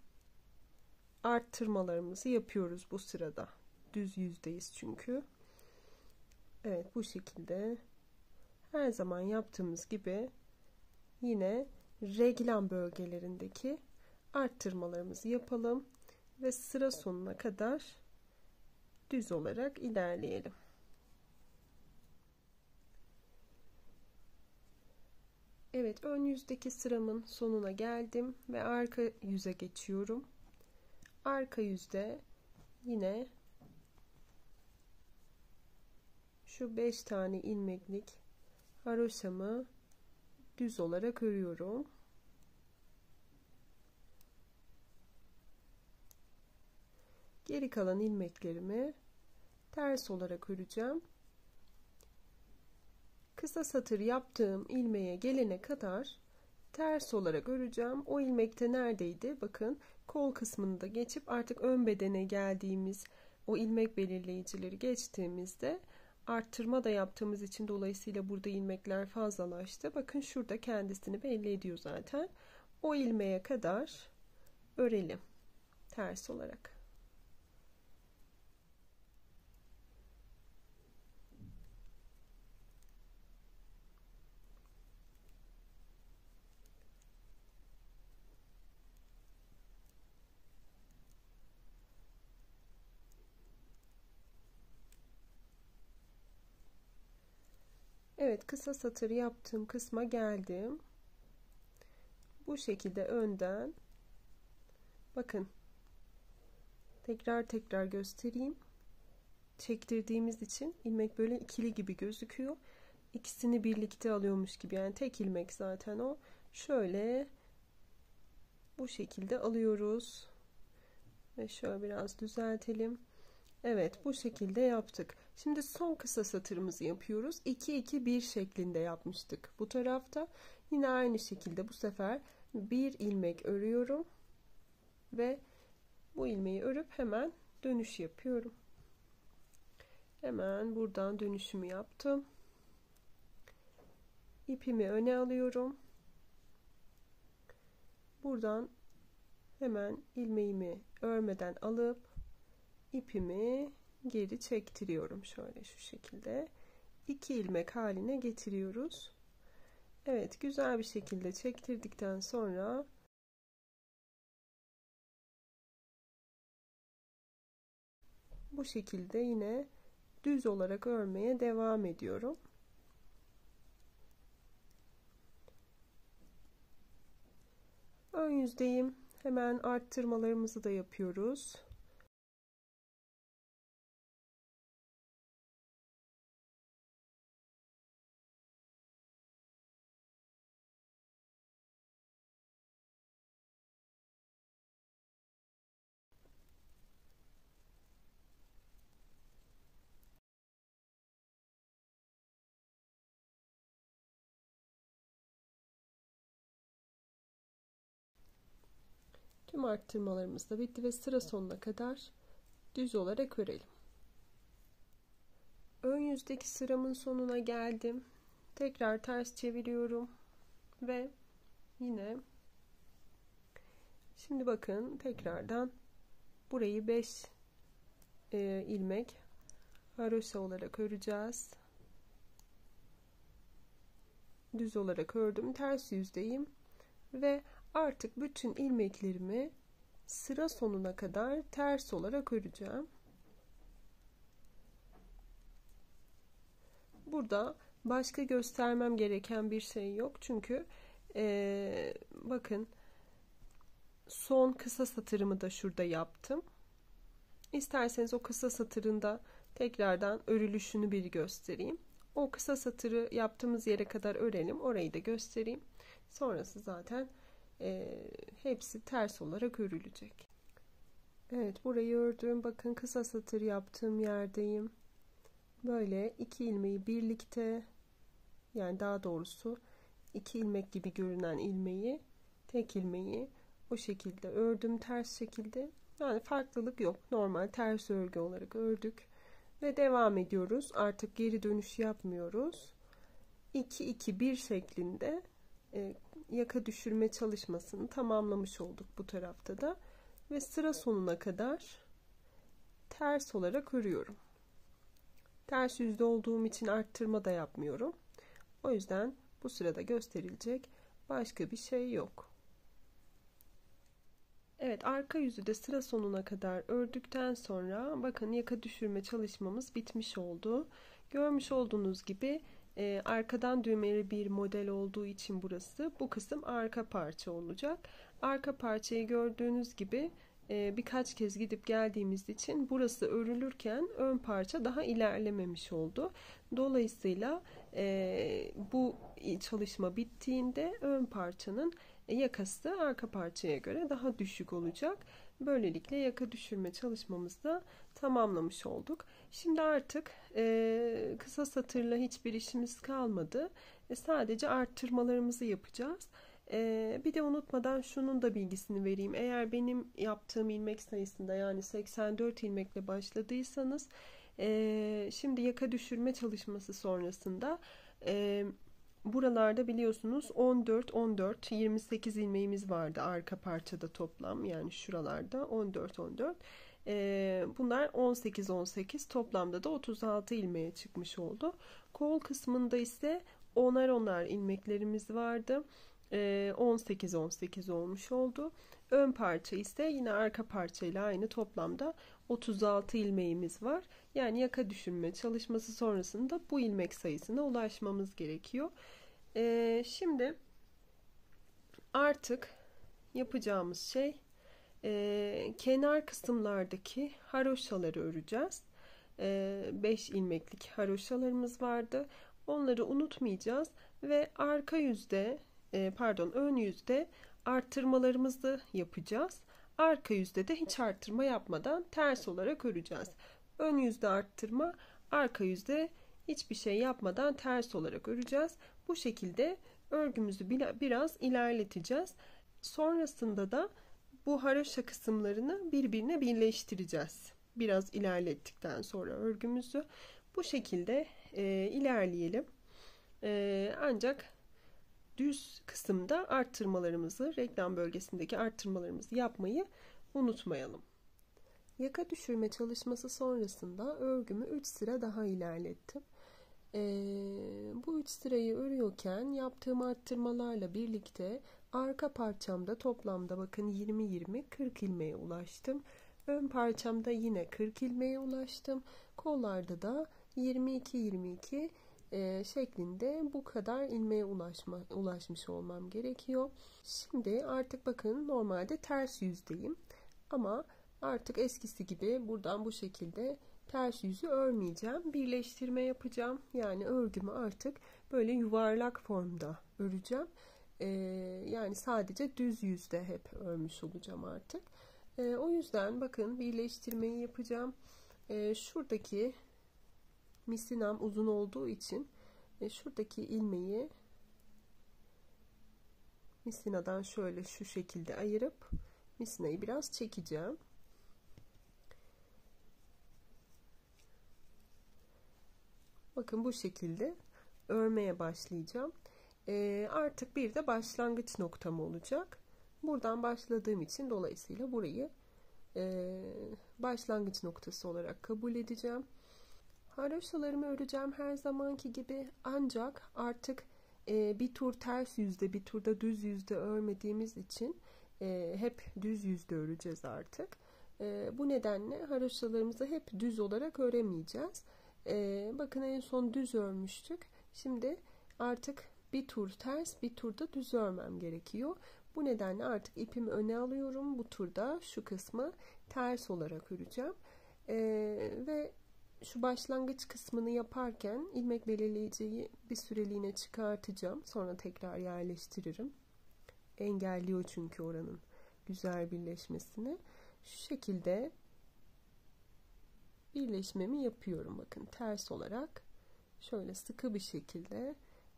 arttırmalarımızı yapıyoruz bu sırada. Düz yüzdeyiz çünkü. Evet, bu şekilde her zaman yaptığımız gibi yine reglan bölgelerindeki arttırmalarımızı yapalım ve sıra sonuna kadar düz olarak ilerleyelim. Evet, ön yüzdeki sıramın sonuna geldim ve arka yüze geçiyorum. Arka yüzde yine şu 5 tane ilmeklik haroşamı düz olarak örüyorum. Geri kalan ilmeklerimi ters olarak öreceğim. Kısa satır yaptığım ilmeğe gelene kadar ters olarak öreceğim. O ilmekte neredeydi? Bakın, kol kısmını da geçip artık ön bedene geldiğimiz o ilmek belirleyicileri geçtiğimizde arttırma da yaptığımız için dolayısıyla burada ilmekler fazlalaştı. Bakın, şurada kendisini belli ediyor zaten. O ilmeğe kadar örelim ters olarak. Evet, kısa satır yaptığım kısma geldim. Bu şekilde önden bakın, tekrar göstereyim. Çektirdiğimiz için ilmek böyle ikili gibi gözüküyor. İkisini birlikte alıyormuş gibi, yani tek ilmek zaten o. Şöyle bu şekilde alıyoruz ve şöyle biraz düzeltelim. Evet, bu şekilde yaptık. Şimdi son kısa satırımızı yapıyoruz. 2-2-1 şeklinde yapmıştık bu tarafta. Yine aynı şekilde bu sefer bir ilmek örüyorum ve bu ilmeği örüp hemen dönüş yapıyorum. Hemen buradan dönüşümü yaptım. İpimi öne alıyorum. Buradan hemen ilmeğimi örmeden alıp ipimi geri çektiriyorum. Şöyle şu şekilde 2 ilmek haline getiriyoruz. Evet, güzel bir şekilde çektirdikten sonra bu şekilde yine düz olarak örmeye devam ediyorum. Ön yüzdeyim. Hemen arttırmalarımızı da yapıyoruz. Tüm arttırmalarımız da bitti ve sıra sonuna kadar düz olarak örelim. Ön yüzdeki sıramın sonuna geldim. Tekrar ters çeviriyorum ve yine şimdi bakın, tekrardan burayı 5 ilmek haroşa olarak öreceğiz. Düz olarak ördüm, ters yüzdeyim ve artık bütün ilmeklerimi sıra sonuna kadar ters olarak öreceğim. Burada başka göstermem gereken bir şey yok. Çünkü Bakın son kısa satırımı da şurada yaptım. İsterseniz o kısa satırında tekrardan örülüşünü bir göstereyim. O kısa satırı yaptığımız yere kadar örelim. Orayı da göstereyim. Sonrası zaten hepsi ters olarak örülecek. Evet, burayı ördüm. Bakın kısa satır yaptığım yerdeyim. Böyle 2 ilmeği birlikte, yani daha doğrusu 2 ilmek gibi görünen ilmeği, tek ilmeği o şekilde ördüm, ters şekilde. Yani farklılık yok. Normal ters örgü olarak ördük ve devam ediyoruz. Artık geri dönüş yapmıyoruz. 2-2-1 şeklinde yaka düşürme çalışmasını tamamlamış olduk bu tarafta da ve sıra sonuna kadar ters olarak örüyorum. Ters yüzde olduğum için arttırma da yapmıyorum. O yüzden bu sırada gösterilecek başka bir şey yok. Evet, arka yüzü de sıra sonuna kadar ördükten sonra bakın yaka düşürme çalışmamız bitmiş oldu. Görmüş olduğunuz gibi arkadan düğmeli bir model olduğu için burası, bu kısım arka parça olacak. Arka parçayı gördüğünüz gibi birkaç kez gidip geldiğimiz için burası örülürken ön parça daha ilerlememiş oldu. Dolayısıyla bu çalışma bittiğinde ön parçanın yakası arka parçaya göre daha düşük olacak. Böylelikle yaka düşürme çalışmamızı da tamamlamış olduk. Şimdi artık kısa satırla hiçbir işimiz kalmadı. Sadece arttırmalarımızı yapacağız. Bir de unutmadan şunun da bilgisini vereyim. Eğer benim yaptığım ilmek sayısında, yani 84 ilmekle başladıysanız, şimdi yaka düşürme çalışması sonrasında buralarda biliyorsunuz 14 28 ilmeğimiz vardı arka parçada toplam, yani şuralarda 14 bunlar 18 toplamda da 36 ilmeğe çıkmış oldu. Kol kısmında ise onar ilmeklerimiz vardı. 18 olmuş oldu. Ön parça ise yine arka parçayla aynı, toplamda 36 ilmeğimiz var. Yani yaka düşürme çalışması sonrasında bu ilmek sayısına ulaşmamız gerekiyor. Şimdi artık yapacağımız şey kenar kısımlardaki haroşaları öreceğiz. 5 ilmeklik haroşalarımız vardı. Onları unutmayacağız ve arka yüzde ön yüzde arttırmalarımızı yapacağız. Arka yüzde de hiç arttırma yapmadan ters olarak öreceğiz. Ön yüzde arttırma, arka yüzde hiçbir şey yapmadan ters olarak öreceğiz. Bu şekilde örgümüzü biraz ilerleteceğiz. Sonrasında da bu haroşa kısımlarını birbirine birleştireceğiz. Biraz ilerlettikten sonra örgümüzü bu şekilde ilerleyelim. Ancak düz kısımda arttırmalarımızı, reklam bölgesindeki arttırmalarımızı yapmayı unutmayalım. Yaka düşürme çalışması sonrasında örgümü 3 sıra daha ilerlettim. Bu 3 sırayı örüyorken yaptığım arttırmalarla birlikte arka parçamda toplamda bakın 40 ilmeğe ulaştım. Ön parçamda yine 40 ilmeğe ulaştım. Kollarda da 22 şeklinde bu kadar ilmeğe ulaşmış olmam gerekiyor. Şimdi artık bakın normalde ters yüzdeyim. Ama artık eskisi gibi buradan bu şekilde ters yüzü örmeyeceğim. Birleştirme yapacağım. Yani örgümü artık böyle yuvarlak formda öreceğim. Yani sadece düz yüzde hep örmüş olacağım artık. O yüzden bakın birleştirmeyi yapacağım. Şuradaki misinam uzun olduğu için şuradaki ilmeği misinadan şöyle şu şekilde ayırıp misinayı biraz çekeceğim. Bakın bu şekilde örmeye başlayacağım. Artık bir de başlangıç noktam olacak. Buradan başladığım için dolayısıyla burayı başlangıç noktası olarak kabul edeceğim. Haroşalarımı öreceğim her zamanki gibi, ancak artık bir tur ters yüzde bir turda düz yüzde örmediğimiz için hep düz yüzde öreceğiz artık. Bu nedenle haroşalarımızı hep düz olarak öremeyeceğiz. Bakın en son düz örmüştük. Şimdi artık bir tur ters, bir turda düz örmem gerekiyor. Bu nedenle artık ipimi öne alıyorum. Bu turda şu kısmı ters olarak öreceğim. Ve şu başlangıç kısmını yaparken ilmek belirleyiciyi bir süreliğine çıkartacağım. Sonra tekrar yerleştiririm. Engelliyor çünkü oranın güzel birleşmesini. Şu şekilde birleşmemi yapıyorum. Bakın ters olarak şöyle sıkı bir şekilde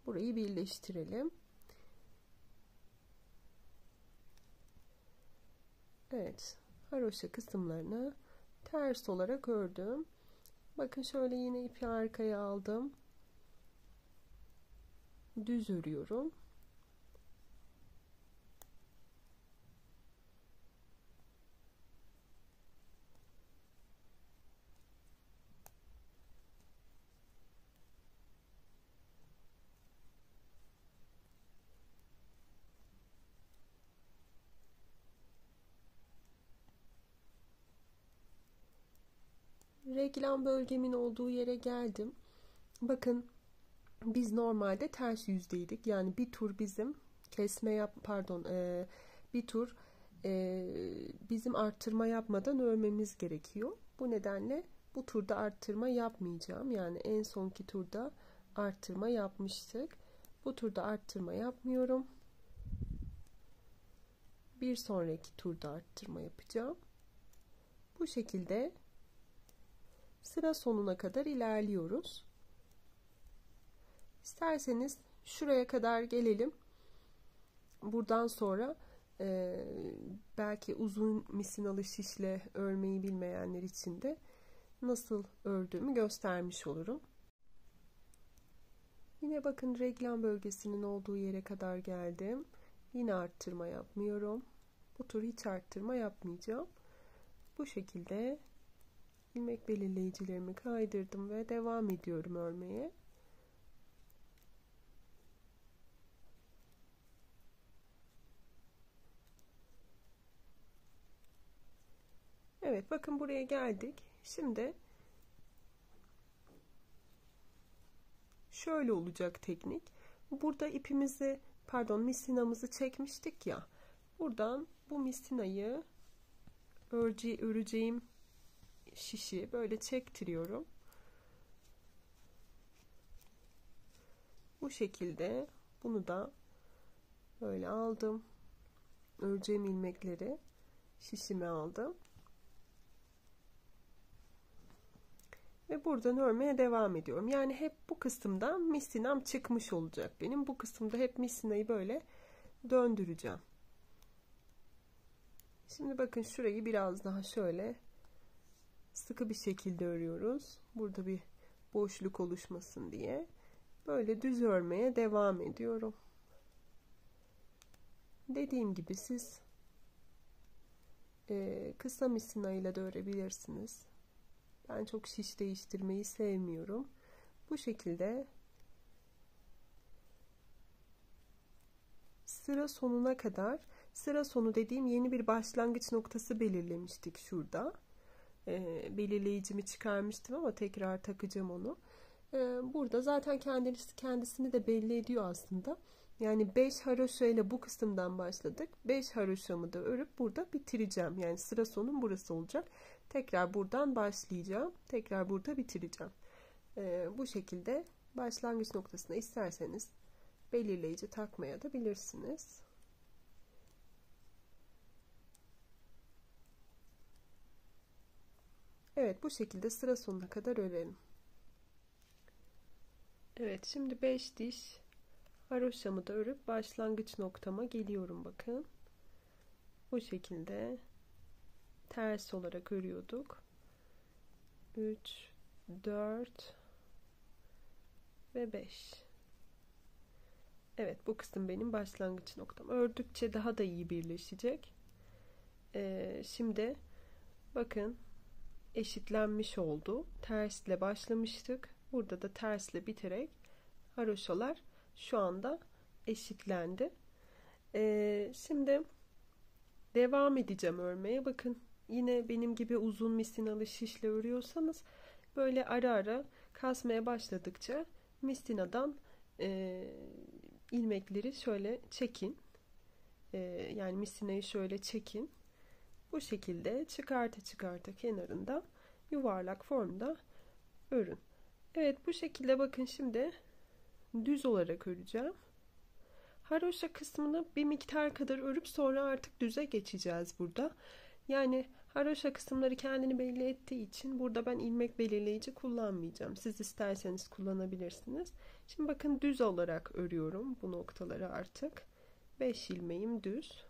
burayı birleştirelim. Evet, haroşa kısımlarını ters olarak ördüm. Bakın şöyle yine ipi arkaya aldım. Düz örüyorum. Reglan bölgemin olduğu yere geldim. Bakın biz normalde ters yüzdeydik. Yani bir tur bizim bir tur bizim arttırma yapmadan örmemiz gerekiyor. Bu nedenle bu turda arttırma yapmayacağım. Yani en sonki turda arttırma yapmıştık. Bu turda arttırma yapmıyorum. Bir sonraki turda arttırma yapacağım. Bu şekilde sıra sonuna kadar ilerliyoruz. İsterseniz şuraya kadar gelelim. Buradan sonra belki uzun misinalı şişle örmeyi bilmeyenler için de nasıl ördüğümü göstermiş olurum. Yine bakın reglan bölgesinin olduğu yere kadar geldim. Yine arttırma yapmıyorum. Bu tur hiç arttırma yapmayacağım. Bu şekilde ilmek belirleyicilerimi kaydırdım ve devam ediyorum örmeye. Evet, bakın buraya geldik. Şimdi şöyle olacak teknik. Burada misinamızı çekmiştik ya. Buradan bu misinayı öreceğim şişi böyle çektiriyorum. Bu şekilde bunu da böyle aldım. Öreceğim ilmekleri şişime aldım. Ve buradan örmeye devam ediyorum. Yani hep bu kısımdan misinam çıkmış olacak benim. Bu kısımda hep misinayı böyle döndüreceğim. Şimdi bakın şurayı biraz daha şöyle sıkı bir şekilde örüyoruz. Burada bir boşluk oluşmasın diye. Böyle düz örmeye devam ediyorum. Dediğim gibi siz kısa misina ile de örebilirsiniz. Ben çok şiş değiştirmeyi sevmiyorum. Bu şekilde sıra sonuna kadar, sıra sonu dediğim yeni bir başlangıç noktası belirlemiştik şurada. Belirleyicimi çıkarmıştım ama tekrar takacağım onu. Burada zaten kendisini de belli ediyor aslında. Yani 5 haroşa ile bu kısımdan başladık. 5 haroşamı da örüp burada bitireceğim. Yani sıra sonum burası olacak. Tekrar buradan başlayacağım. Tekrar burada bitireceğim. Bu şekilde başlangıç noktasına isterseniz belirleyici takmaya da bilirsiniz. Evet, bu şekilde sıra sonuna kadar örelim. Evet, şimdi 5 diş haroşamı da örüp başlangıç noktama geliyorum bakın. Bu şekilde ters olarak örüyorduk. 3, 4 ve 5. Evet, bu kısım benim başlangıç noktam. Ördükçe daha da iyi birleşecek. Şimdi bakın eşitlenmiş oldu. Tersle başlamıştık. Burada da tersle biterek haroşalar şu anda eşitlendi. Şimdi devam edeceğim örmeye. Bakın yine benim gibi uzun misinalı şişle örüyorsanız böyle ara ara kasmaya başladıkça misinadan ilmekleri şöyle çekin. Yani misinayı şöyle çekin. Bu şekilde çıkarta çıkarta kenarında yuvarlak formda örün. Evet, bu şekilde bakın, şimdi düz olarak öreceğim. Haroşa kısmını bir miktar kadar örüp sonra artık düze geçeceğiz burada. Yani haroşa kısımları kendini belli ettiği için burada ben ilmek belirleyici kullanmayacağım. Siz isterseniz kullanabilirsiniz. Şimdi bakın, düz olarak örüyorum bu noktaları artık. 5 ilmeğim düz.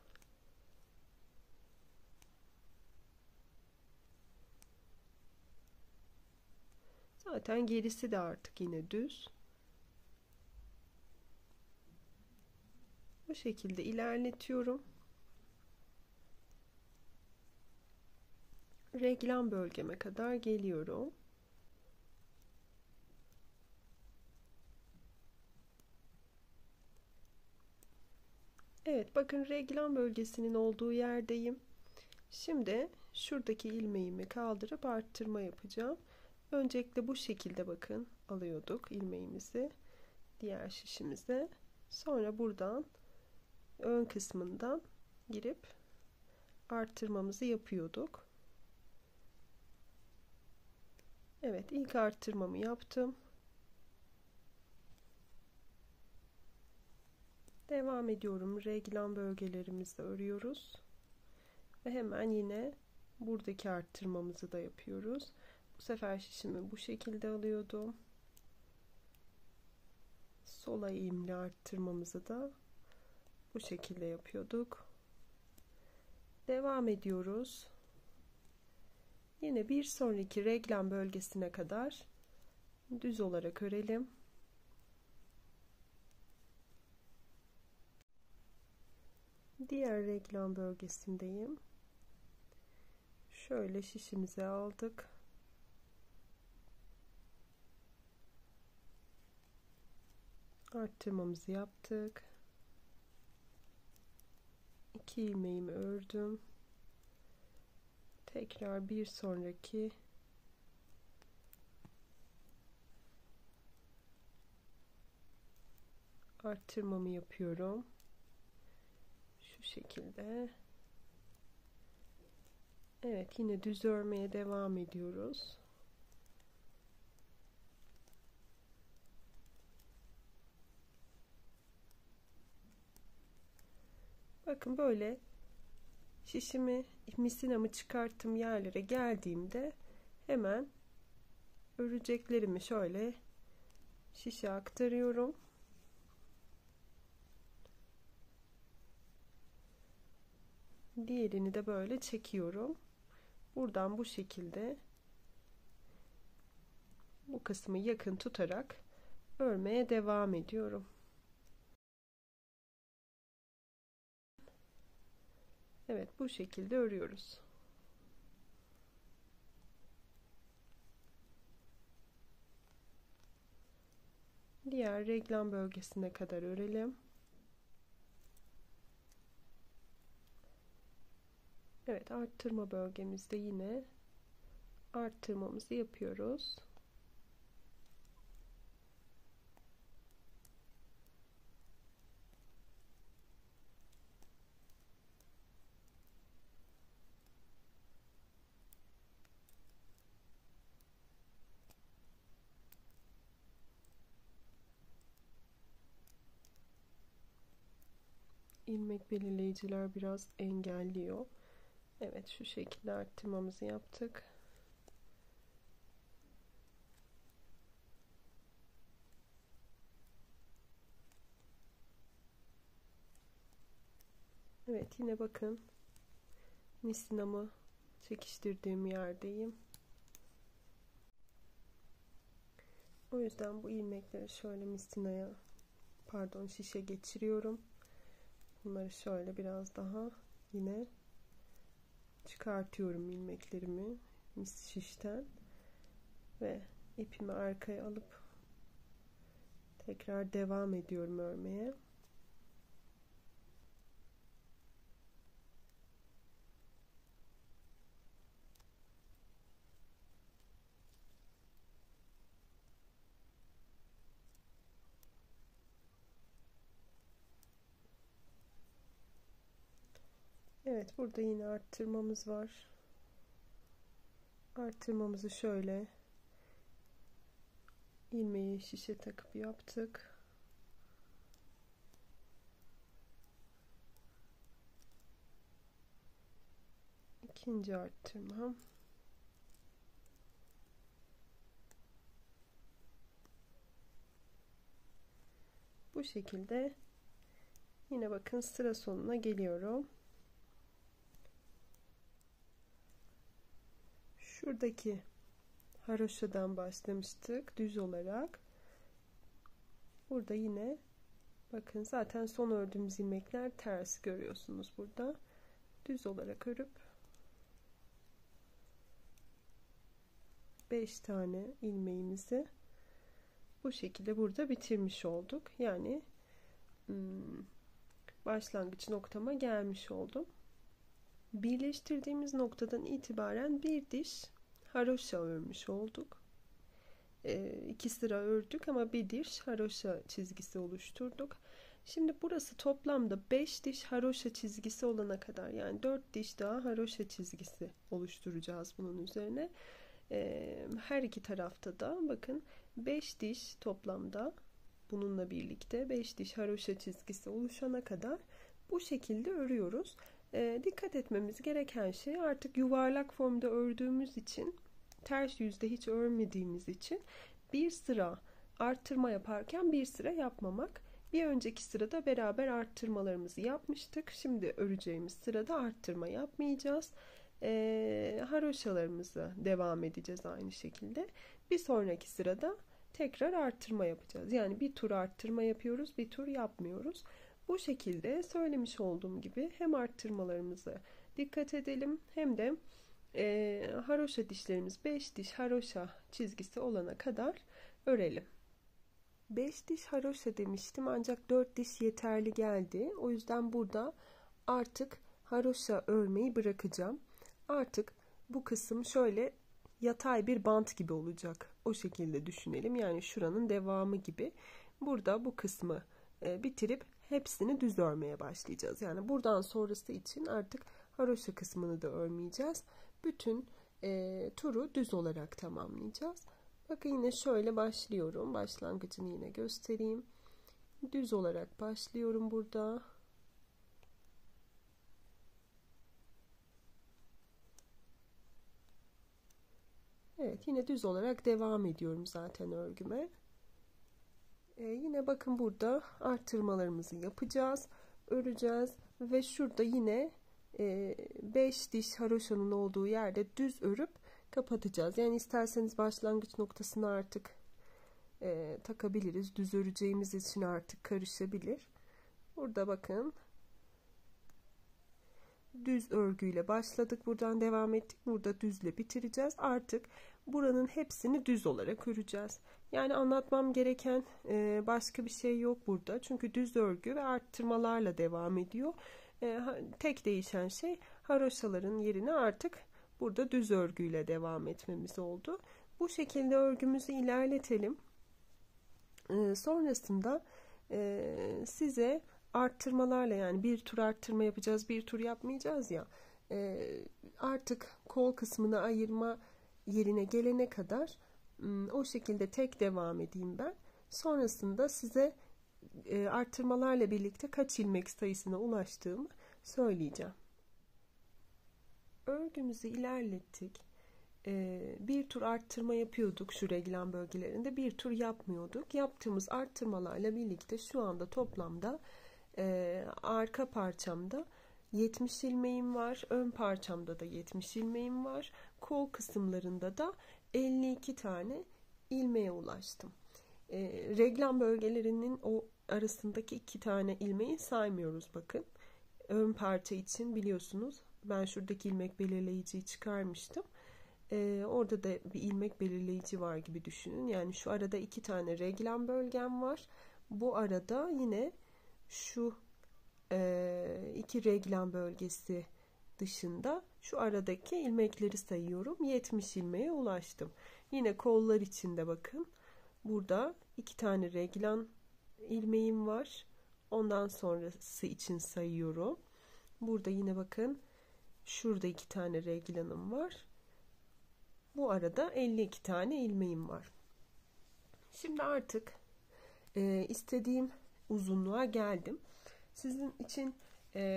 Zaten gerisi de artık yine düz. Bu şekilde ilerletiyorum. Reglan bölgeme kadar geliyorum. Evet, bakın, reglan bölgesinin olduğu yerdeyim. Şimdi şuradaki ilmeğimi kaldırıp arttırma yapacağım. Öncelikle bu şekilde bakın alıyorduk ilmeğimizi diğer şişimize. Sonra buradan ön kısmından girip arttırmamızı yapıyorduk. Evet, ilk arttırmamı yaptım. Devam ediyorum. Reglan bölgelerimizde örüyoruz. Ve hemen yine buradaki arttırmamızı da yapıyoruz. Bu sefer şişimi bu şekilde alıyordum. Sola eğimli arttırmamızı da bu şekilde yapıyorduk. Devam ediyoruz. Yine bir sonraki reglan bölgesine kadar düz olarak örelim. Diğer reglan bölgesindeyim. Şöyle şişimizi aldık. Arttırmamızı yaptık. 2 ilmeğimi ördüm. Tekrar bir sonraki arttırmamı yapıyorum. Şu şekilde. Evet, yine düz örmeye devam ediyoruz. Bakın, böyle şişimi, misinamı çıkarttığım yerlere geldiğimde hemen öreceklerimi şöyle şişe aktarıyorum. Diğerini de böyle çekiyorum. Buradan bu şekilde bu kısmı yakın tutarak örmeye devam ediyorum. Evet, bu şekilde örüyoruz. Diğer reglan bölgesine kadar örelim. Evet, arttırma bölgemizde yine arttırmamızı yapıyoruz. İlmek belirleyiciler biraz engelliyor. Evet, şu şekilde arttırmamızı yaptık. Evet, yine bakın, misinamı çekiştirdiğim yerdeyim. O yüzden bu ilmekleri şöyle misinaya, pardon, şişe geçiriyorum. Bunları şöyle biraz daha yine çıkartıyorum ilmeklerimi şişten ve ipimi arkaya alıp tekrar devam ediyorum örmeye. Evet, burada yine arttırmamız var. Arttırmamızı şöyle ilmeği şişe takıp yaptık. İkinci arttırmam. Bu şekilde yine bakın sıra sonuna geliyorum. Şuradaki haroşadan başlamıştık düz olarak. Burada yine bakın zaten son ördüğümüz ilmekler ters, görüyorsunuz burada. Düz olarak örüp 5 tane ilmeğimizi bu şekilde burada bitirmiş olduk. Yani başlangıç noktama gelmiş oldum. Birleştirdiğimiz noktadan itibaren bir diş haroşa örmüş olduk. 2 sıra ördük ama bir diş haroşa çizgisi oluşturduk. Şimdi burası toplamda 5 diş haroşa çizgisi olana kadar, yani 4 diş daha haroşa çizgisi oluşturacağız bunun üzerine. Her iki tarafta da bakın 5 diş toplamda, bununla birlikte 5 diş haroşa çizgisi oluşana kadar bu şekilde örüyoruz. Dikkat etmemiz gereken şey, artık yuvarlak formda ördüğümüz için, ters yüzde hiç örmediğimiz için bir sıra arttırma yaparken bir sıra yapmamak. Bir önceki sırada beraber arttırmalarımızı yapmıştık. Şimdi öreceğimiz sırada arttırma yapmayacağız. Haroşalarımızı devam edeceğiz aynı şekilde. Bir sonraki sırada tekrar arttırma yapacağız. Yani bir tur arttırma yapıyoruz, bir tur yapmıyoruz. Bu şekilde söylemiş olduğum gibi hem arttırmalarımızı dikkat edelim hem de haroşa dişlerimiz 5 diş haroşa çizgisi olana kadar örelim. 5 diş haroşa demiştim ancak 4 diş yeterli geldi. O yüzden burada artık haroşa örmeyi bırakacağım. Artık bu kısım şöyle yatay bir bant gibi olacak. O şekilde düşünelim. Yani şuranın devamı gibi. Burada bu kısmı bitirip hepsini düz örmeye başlayacağız. Yani buradan sonrası için artık haroşa kısmını da örmeyeceğiz. Bütün turu düz olarak tamamlayacağız. Bakın yine şöyle başlıyorum. Başlangıcını yine göstereyim. Düz olarak başlıyorum burada. Evet, yine düz olarak devam ediyorum zaten örgüme. Yine bakın burada arttırmalarımızı yapacağız. Öreceğiz ve şurada yine 5 diş haroşanın olduğu yerde düz örüp kapatacağız. Yani isterseniz başlangıç noktasını artık takabiliriz. Düz öreceğimiz için artık karışabilir. Burada bakın düz örgüyle başladık. Buradan devam ettik. Burada düzle bitireceğiz. Artık buranın hepsini düz olarak öreceğiz. Yani anlatmam gereken başka bir şey yok burada. Çünkü düz örgü ve arttırmalarla devam ediyor. Tek değişen şey haroşaların yerine artık burada düz örgüyle devam etmemiz oldu. Bu şekilde örgümüzü ilerletelim. Sonrasında size arttırmalarla, yani bir tur arttırma yapacağız, bir tur yapmayacağız ya, artık kol kısmını ayırma yerine gelene kadar o şekilde tek devam edeyim ben. Sonrasında size arttırmalarla birlikte kaç ilmek sayısına ulaştığımı söyleyeceğim. Örgümüzü ilerlettik. Bir tur arttırma yapıyorduk şu reglan bölgelerinde, bir tur yapmıyorduk. Yaptığımız arttırmalarla birlikte şu anda toplamda arka parçamda 70 ilmeğim var, ön parçamda da 70 ilmeğim var, kol kısımlarında da 52 tane ilmeğe ulaştım. Reglan bölgelerinin o arasındaki 2 tane ilmeği saymıyoruz bakın. Ön parça için biliyorsunuz ben şuradaki ilmek belirleyiciyi çıkarmıştım. Orada da bir ilmek belirleyici var gibi düşünün. Yani şu arada 2 tane reglan bölgem var. Bu arada yine şu 2 reglan bölgesi dışında şu aradaki ilmekleri sayıyorum. 70 ilmeğe ulaştım. Yine kollar içinde bakın. Burada 2 tane reglan ilmeğim var. Ondan sonrası için sayıyorum. Burada yine bakın Şurada 2 tane reglanım var. Bu arada 52 tane ilmeğim var. Şimdi artık istediğim uzunluğa geldim. Sizin için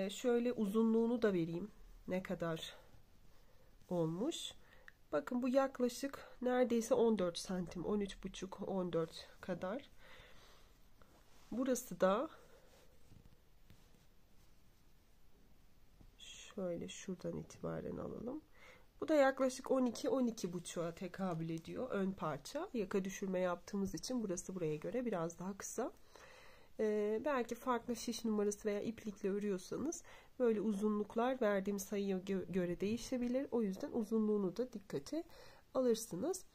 şöyle uzunluğunu da vereyim. Ne kadar olmuş? Bakın bu yaklaşık neredeyse 14 santim, 13,5 14 kadar. Burası da şöyle şuradan itibaren alalım. Bu da yaklaşık 12-12,5'a tekabül ediyor ön parça. Yaka düşürme yaptığımız için burası buraya göre biraz daha kısa. Belki farklı şiş numarası veya iplikle örüyorsanız böyle uzunluklar verdiğim sayıya göre değişebilir. O yüzden uzunluğunu da dikkate alırsınız.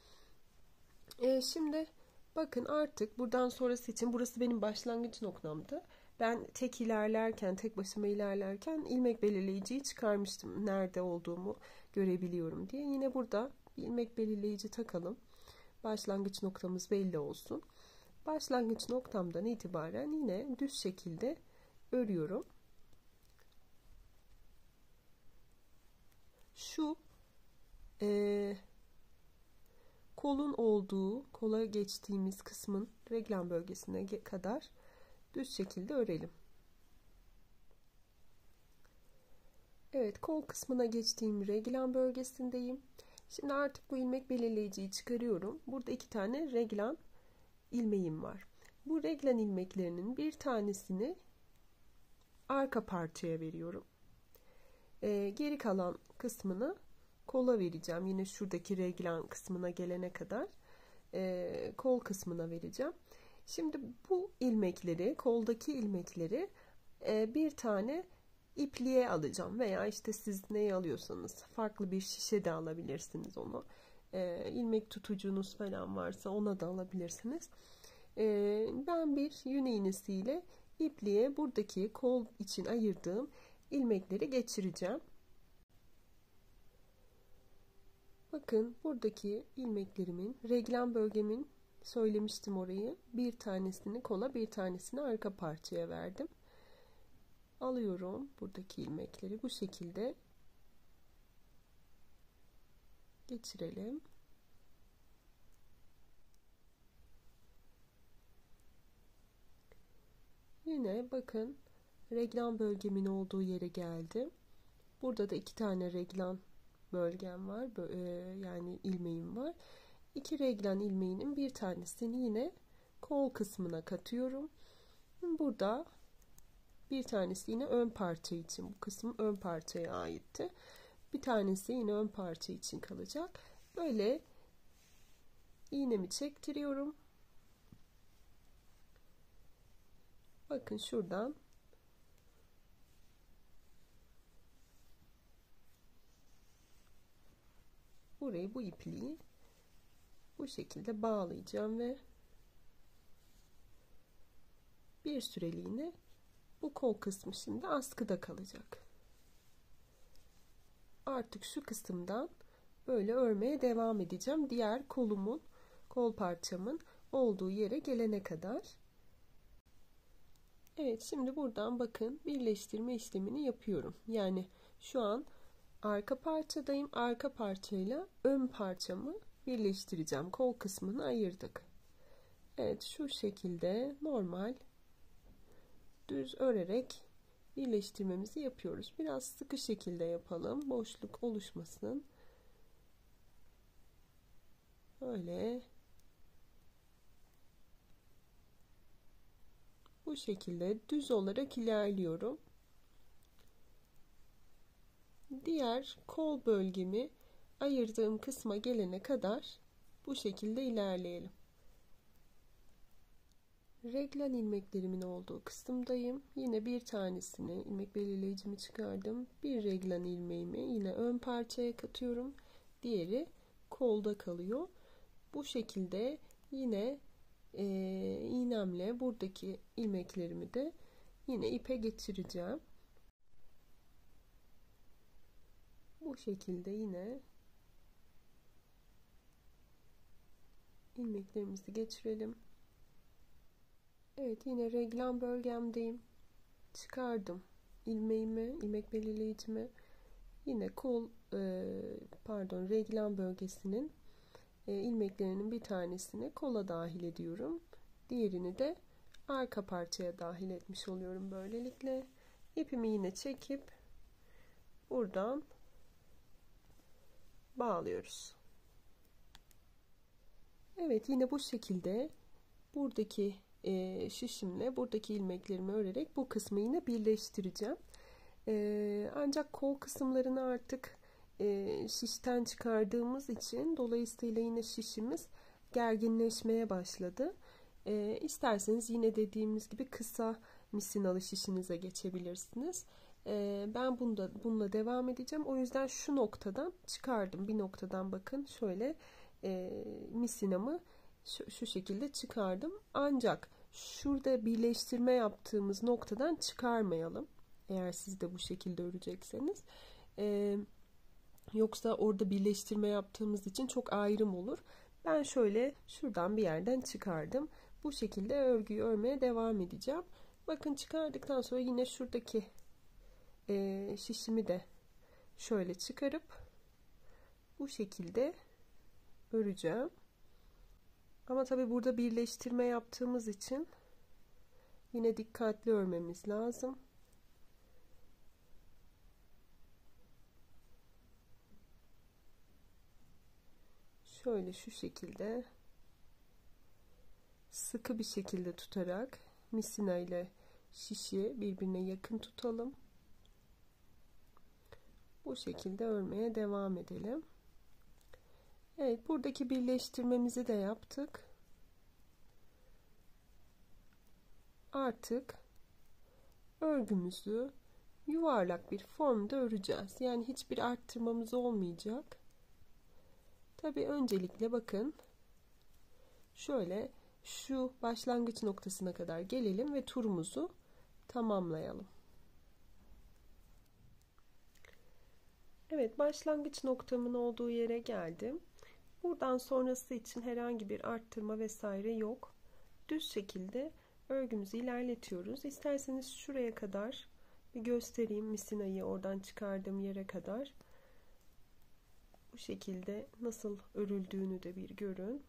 Şimdi bakın artık buradan sonrası için burası benim başlangıç noktamdı. Ben tek başıma ilerlerken ilmek belirleyiciyi çıkarmıştım. Nerede olduğumu görebiliyorum diye. Yine burada bir ilmek belirleyici takalım. Başlangıç noktamız belli olsun. Başlangıç noktamdan itibaren yine düz şekilde örüyorum. Şu kolun olduğu, kola geçtiğimiz kısmın reglan bölgesine kadar düz şekilde örelim. Evet, kol kısmına geçtiğim reglan bölgesindeyim. Şimdi artık bu ilmek belirleyiciyi çıkarıyorum. Burada 2 tane reglan ilmeğim var. Bu reglan ilmeklerinin bir tanesini arka parçaya veriyorum. Geri kalan kısmını kola vereceğim. Yine şuradaki reglan kısmına gelene kadar kol kısmına vereceğim. Şimdi bu ilmekleri, koldaki ilmekleri bir tane ipliğe alacağım veya işte siz neyi alıyorsanız farklı bir şişe de alabilirsiniz onu. İlmek tutucunuz falan varsa ona da alabilirsiniz. Ben bir yün iğnesiyle ipliğe buradaki kol için ayırdığım ilmekleri geçireceğim. Bakın buradaki ilmeklerimin reglan bölgemin söylemiştim orayı. Bir tanesini kola, bir tanesini arka parçaya verdim. Alıyorum buradaki ilmekleri bu şekilde geçirelim. Yine bakın reglan bölgemin olduğu yere geldim. Burada da 2 tane reglan bölgem var. Yani ilmeğim var. 2 reglan ilmeğinin bir tanesini yine kol kısmına katıyorum. Burada bir tanesi yine ön parça için. Bu kısım ön parçaya aitti. Bir tanesi yine ön parça için kalacak. Böyle iğnemi çektiriyorum. Bakın şuradan burayı, bu ipliği bu şekilde bağlayacağım ve bir süreliğine bu kol kısmı şimdi askıda kalacak. Artık şu kısımdan böyle örmeye devam edeceğim. Diğer kol parçamın olduğu yere gelene kadar. Evet, şimdi buradan bakın birleştirme işlemini yapıyorum. Yani şu an arka parçadayım. Arka parçayla ön parçamı birleştireceğim. Kol kısmını ayırdık. Evet, şu şekilde normal düz örerek birleştirmemizi yapıyoruz. Biraz sıkı şekilde yapalım. Boşluk oluşmasın. Böyle. Bu şekilde düz olarak ilerliyorum. Diğer kol bölgemi ayırdığım kısma gelene kadar bu şekilde ilerleyelim. Reglan ilmeklerimin olduğu kısımdayım. Yine bir tanesini ilmek belirleyicimi çıkardım. Bir reglan ilmeğimi yine ön parçaya katıyorum. Diğeri kolda kalıyor. Bu şekilde yine iğnemle buradaki ilmeklerimi de yine ipe geçireceğim. Bu şekilde yine ilmeklerimizi geçirelim. Evet, yine reglan bölgemdeyim. Çıkardım ilmeğimi, ilmek belirleyicimi. yine reglan bölgesinin ilmeklerinin bir tanesini kola dahil ediyorum. Diğerini de arka parçaya dahil etmiş oluyorum böylelikle. İpimi yine çekip buradan bağlıyoruz. Evet, yine bu şekilde buradaki şişimle buradaki ilmeklerimi örerek bu kısmı yine birleştireceğim. Ancak kol kısımlarını artık şişten çıkardığımız için dolayısıyla yine şişimiz gerginleşmeye başladı. İsterseniz yine dediğimiz gibi kısa misinalı şişinize geçebilirsiniz. Ben bununla devam edeceğim. O yüzden şu noktadan çıkardım. Bir noktadan bakın şöyle misinamı şu şekilde çıkardım. Ancak şurada birleştirme yaptığımız noktadan çıkarmayalım. Eğer siz de bu şekilde örecekseniz. Yoksa orada birleştirme yaptığımız için çok ayrım olur. Ben şöyle şuradan bir yerden çıkardım. Bu şekilde örgüyü örmeye devam edeceğim. Bakın çıkardıktan sonra yine şuradaki şişimi de şöyle çıkarıp bu şekilde öreceğim. Ama tabi burada birleştirme yaptığımız için yine dikkatli örmemiz lazım. Şöyle şu şekilde sıkı bir şekilde tutarak misina ile şişi birbirine yakın tutalım. Bu şekilde örmeye devam edelim. Evet, buradaki birleştirmemizi de yaptık. Artık örgümüzü yuvarlak bir formda öreceğiz. Yani hiçbir arttırmamız olmayacak. Tabii öncelikle bakın şöyle şu başlangıç noktasına kadar gelelim ve turumuzu tamamlayalım. Evet, başlangıç noktamın olduğu yere geldim. Buradan sonrası için herhangi bir arttırma vesaire yok. Düz şekilde örgümüzü ilerletiyoruz. İsterseniz şuraya kadar bir göstereyim, misinayı oradan çıkardığım yere kadar. Bu şekilde nasıl örüldüğünü de bir görün.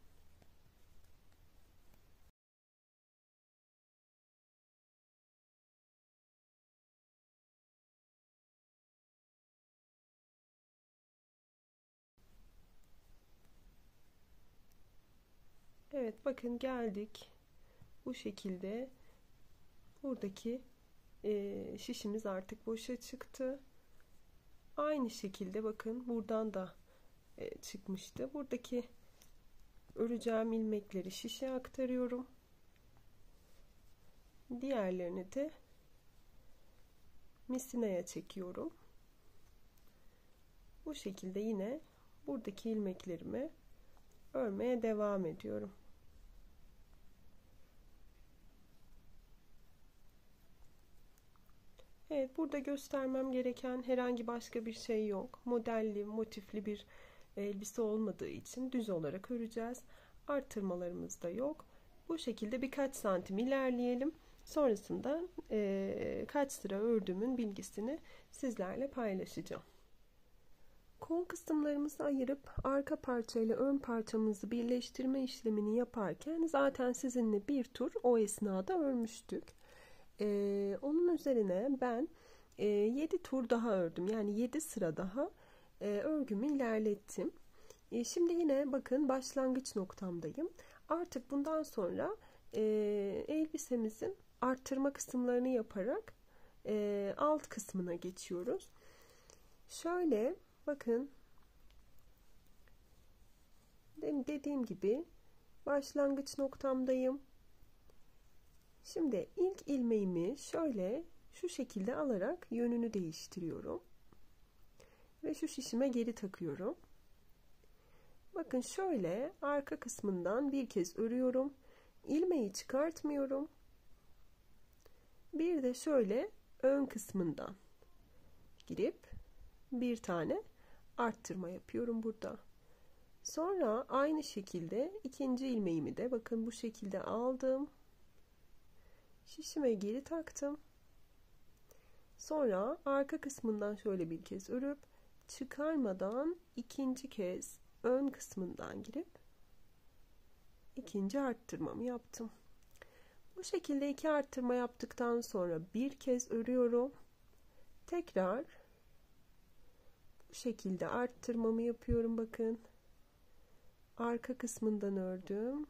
Evet, bakın geldik. Bu şekilde buradaki şişimiz artık boşa çıktı. Aynı şekilde bakın buradan da çıkmıştı. Buradaki öreceğim ilmekleri şişe aktarıyorum. Diğerlerini de misinaya çekiyorum. Bu şekilde yine buradaki ilmeklerimi örmeye devam ediyorum. Evet, burada göstermem gereken herhangi başka bir şey yok. Modelli, motifli bir elbise olmadığı için düz olarak öreceğiz. Arttırmalarımız da yok. Bu şekilde birkaç santim ilerleyelim. Sonrasında kaç sıra ördüğümün bilgisini sizlerle paylaşacağım. Kol kısımlarımızı ayırıp arka parçayla ön parçamızı birleştirme işlemini yaparken zaten sizinle bir tur o esnada örmüştük. Onun üzerine ben 7 tur daha ördüm. Yani 7 sıra daha örgümü ilerlettim. Şimdi yine bakın başlangıç noktamdayım. Artık bundan sonra elbisemizin arttırma kısımlarını yaparak alt kısmına geçiyoruz. Şöyle bakın, dediğim gibi başlangıç noktamdayım. Şimdi ilk ilmeğimi şöyle şu şekilde alarak yönünü değiştiriyorum. Ve şu şişime geri takıyorum. Bakın şöyle arka kısmından bir kez örüyorum. İlmeği çıkartmıyorum. Bir de şöyle ön kısmından girip bir tane arttırma yapıyorum burada. Sonra aynı şekilde ikinci ilmeğimi de bakın bu şekilde aldım. Şişime geri taktım. Sonra arka kısmından şöyle bir kez örüp çıkarmadan ikinci kez ön kısmından girip ikinci arttırmamı yaptım. Bu şekilde iki arttırma yaptıktan sonra bir kez örüyorum. Tekrar bu şekilde arttırmamı yapıyorum. Bakın. Arka kısmından ördüm.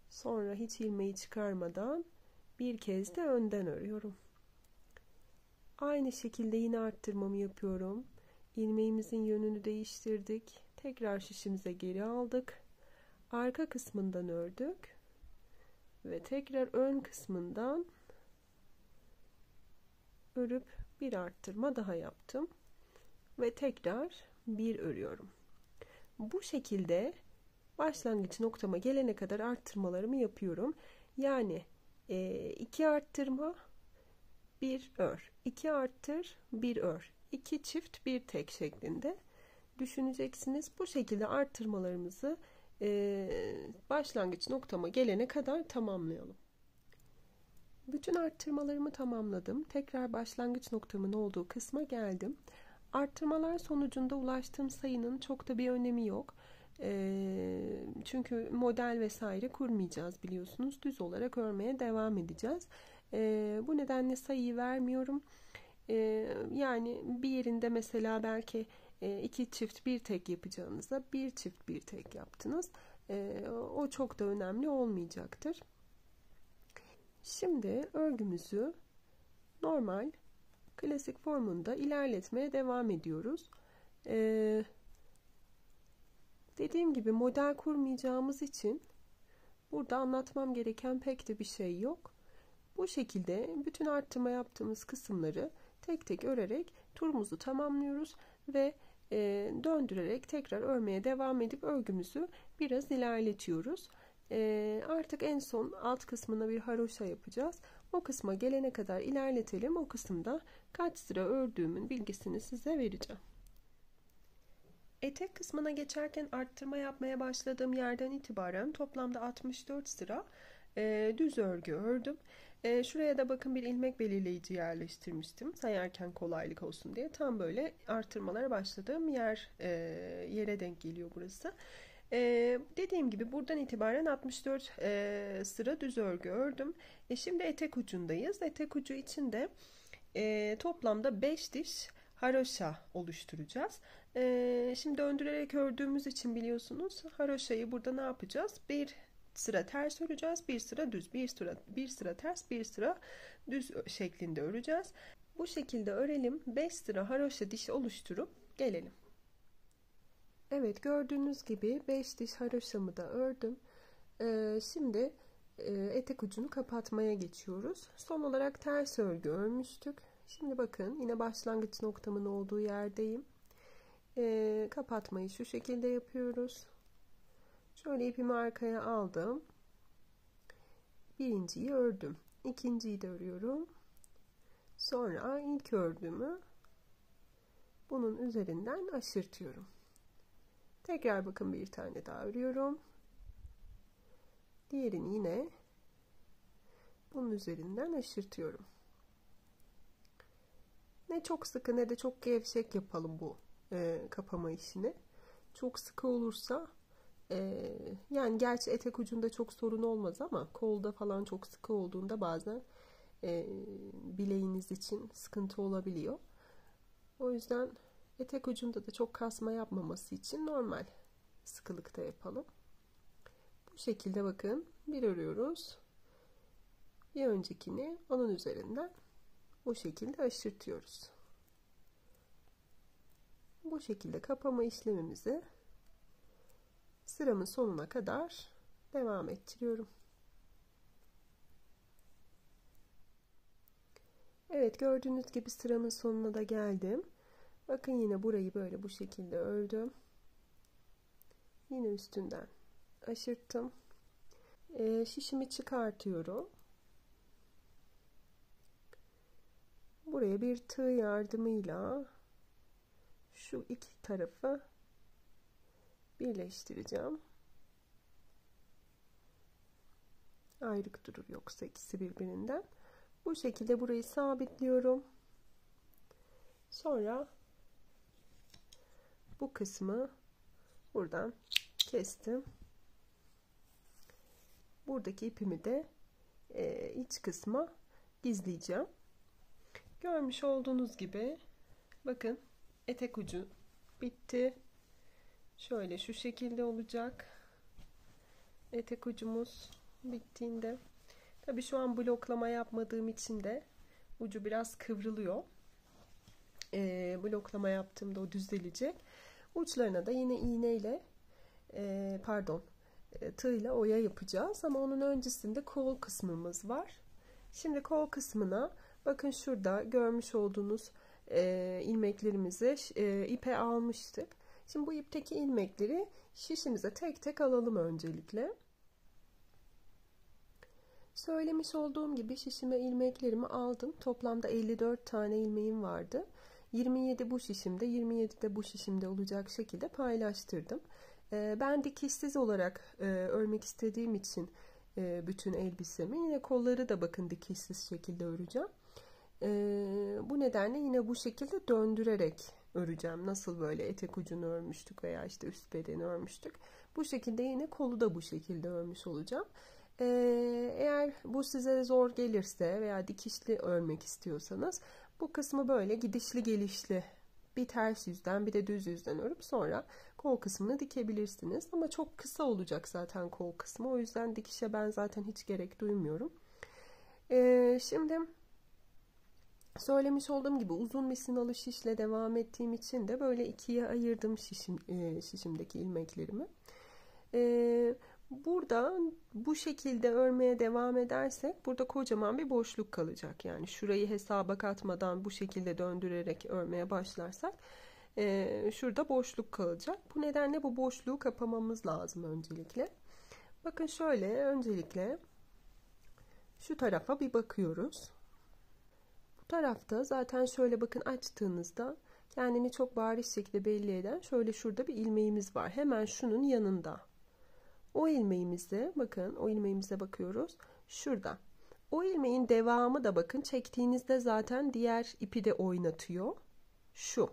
Sonra hiç ilmeği çıkarmadan bir kez de önden örüyorum. Aynı şekilde yine arttırmamı yapıyorum. İlmeğimizin yönünü değiştirdik. Tekrar şişimize geri aldık. Arka kısmından ördük. Ve tekrar ön kısmından örüp bir arttırma daha yaptım. Ve tekrar bir örüyorum. Bu şekilde başlangıç noktama gelene kadar arttırmalarımı yapıyorum. Yani 2 arttırma, 1 ör, 2 arttır, 1 ör, 2 çift, 1 tek şeklinde düşüneceksiniz. Bu şekilde arttırmalarımızı başlangıç noktama gelene kadar tamamlayalım. Bütün arttırmalarımı tamamladım. Tekrar başlangıç noktamın olduğu kısma geldim. Arttırmalar sonucunda ulaştığım sayının çok da bir önemi yok. Çünkü model vesaire kurmayacağız biliyorsunuz. Düz olarak örmeye devam edeceğiz. Bu nedenle sayıyı vermiyorum. Yani bir yerinde mesela belki 2 çift 1 tek yapacağınıza 1 çift 1 tek yaptınız. O çok da önemli olmayacaktır. Şimdi örgümüzü normal klasik formunda ilerletmeye devam ediyoruz. Dediğim gibi model kurmayacağımız için burada anlatmam gereken pek de bir şey yok. Bu şekilde bütün arttırma yaptığımız kısımları tek tek örerek turumuzu tamamlıyoruz ve döndürerek tekrar örmeye devam edip örgümüzü biraz ilerletiyoruz. Artık en son alt kısmına bir haroşa yapacağız. O kısma gelene kadar ilerletelim. O kısımda kaç sıra ördüğümün bilgisini size vereceğim. Etek kısmına geçerken arttırma yapmaya başladığım yerden itibaren toplamda 64 sıra düz örgü ördüm. Şuraya da bakın bir ilmek belirleyici yerleştirmiştim. Sayarken kolaylık olsun diye. Tam böyle arttırmalara başladığım yere denk geliyor burası. Dediğim gibi buradan itibaren 64 sıra düz örgü ördüm. Şimdi etek ucundayız. Etek ucu için de toplamda 5 diş haroşa oluşturacağız. Şimdi döndürerek ördüğümüz için biliyorsunuz haroşayı burada ne yapacağız? Bir sıra ters öreceğiz, bir sıra düz, bir sıra ters, bir sıra düz şeklinde öreceğiz. Bu şekilde örelim. 5 sıra haroşa dişi oluşturup gelelim. Evet, gördüğünüz gibi 5 diş haroşamı da ördüm. Şimdi etek ucunu kapatmaya geçiyoruz. Son olarak ters örgü örmüştük. Şimdi bakın yine başlangıç noktamın olduğu yerdeyim. Kapatmayı şu şekilde yapıyoruz. Şöyle ipimi arkaya aldım. Birinciyi ördüm. İkinciyi de örüyorum. Sonra ilk ördüğümü bunun üzerinden aşırtıyorum. Tekrar bakın bir tane daha örüyorum. Diğerini yine bunun üzerinden aşırtıyorum. Ne çok sıkı ne de çok gevşek yapalım bu kapama işini. Çok sıkı olursa yani gerçi etek ucunda çok sorun olmaz ama kolda falan çok sıkı olduğunda bazen bileğiniz için sıkıntı olabiliyor. O yüzden etek ucunda da çok kasma yapmaması için normal sıkılıkta yapalım. Bu şekilde bakın bir örüyoruz. Bir öncekini onun üzerinden bu şekilde aşırtıyoruz. Bu şekilde kapama işlemimizi sıramın sonuna kadar devam ettiriyorum. Evet, gördüğünüz gibi sıramın sonuna da geldim. Bakın yine burayı böyle bu şekilde ördüm. Yine üstünden aşırttım. Şişimi çıkartıyorum. Buraya bir tığ yardımıyla şu iki tarafı birleştireceğim. Ayrık durur yoksa ikisi birbirinden. Bu şekilde burayı sabitliyorum. Sonra bu kısmı buradan kestim. Buradaki ipimi de iç kısma gizleyeceğim. Görmüş olduğunuz gibi bakın etek ucu bitti. Şöyle şu şekilde olacak. Etek ucumuz bittiğinde. Tabii şu an bloklama yapmadığım için de ucu biraz kıvrılıyor. Bloklama yaptığımda o düzelecek. Uçlarına da yine iğneyle tığla oya yapacağız. Ama onun öncesinde kol kısmımız var. Şimdi kol kısmına bakın şurada görmüş olduğunuz ilmeklerimizi ipe almıştık. Şimdi bu ipteki ilmekleri şişimize tek tek alalım öncelikle. Söylemiş olduğum gibi şişime ilmeklerimi aldım. Toplamda 54 tane ilmeğim vardı. 27 bu şişimde, 27 de bu şişimde olacak şekilde paylaştırdım. Ben dikişsiz olarak örmek istediğim için bütün elbisemi, yine kolları da bakın dikişsiz şekilde öreceğim. Bu nedenle yine bu şekilde döndürerek öreceğim. Nasıl böyle etek ucunu örmüştük veya işte üst bedeni örmüştük. Bu şekilde yine kolu da bu şekilde örmüş olacağım. Eğer bu size zor gelirse veya dikişli örmek istiyorsanız bu kısmı böyle gidişli gelişli bir ters yüzden bir de düz yüzden örüp sonra kol kısmını dikebilirsiniz. Ama çok kısa olacak zaten kol kısmı. O yüzden dikişe ben zaten hiç gerek duymuyorum. Şimdi söylemiş olduğum gibi uzun misinalı şişle devam ettiğim için de böyle ikiye ayırdım şişimdeki ilmeklerimi. Burada bu şekilde örmeye devam edersek burada kocaman bir boşluk kalacak. Yani şurayı hesaba katmadan bu şekilde döndürerek örmeye başlarsak şurada boşluk kalacak. Bu nedenle bu boşluğu kapamamız lazım öncelikle. Bakın şöyle öncelikle şu tarafa bir bakıyoruz. Bu tarafta zaten şöyle bakın açtığınızda kendini çok bariz şekilde belli eden şöyle şurada bir ilmeğimiz var. Hemen şunun yanında. O ilmeğimize bakın, o ilmeğimize bakıyoruz. Şurada. O ilmeğin devamı da bakın çektiğinizde zaten diğer ipi de oynatıyor. Şu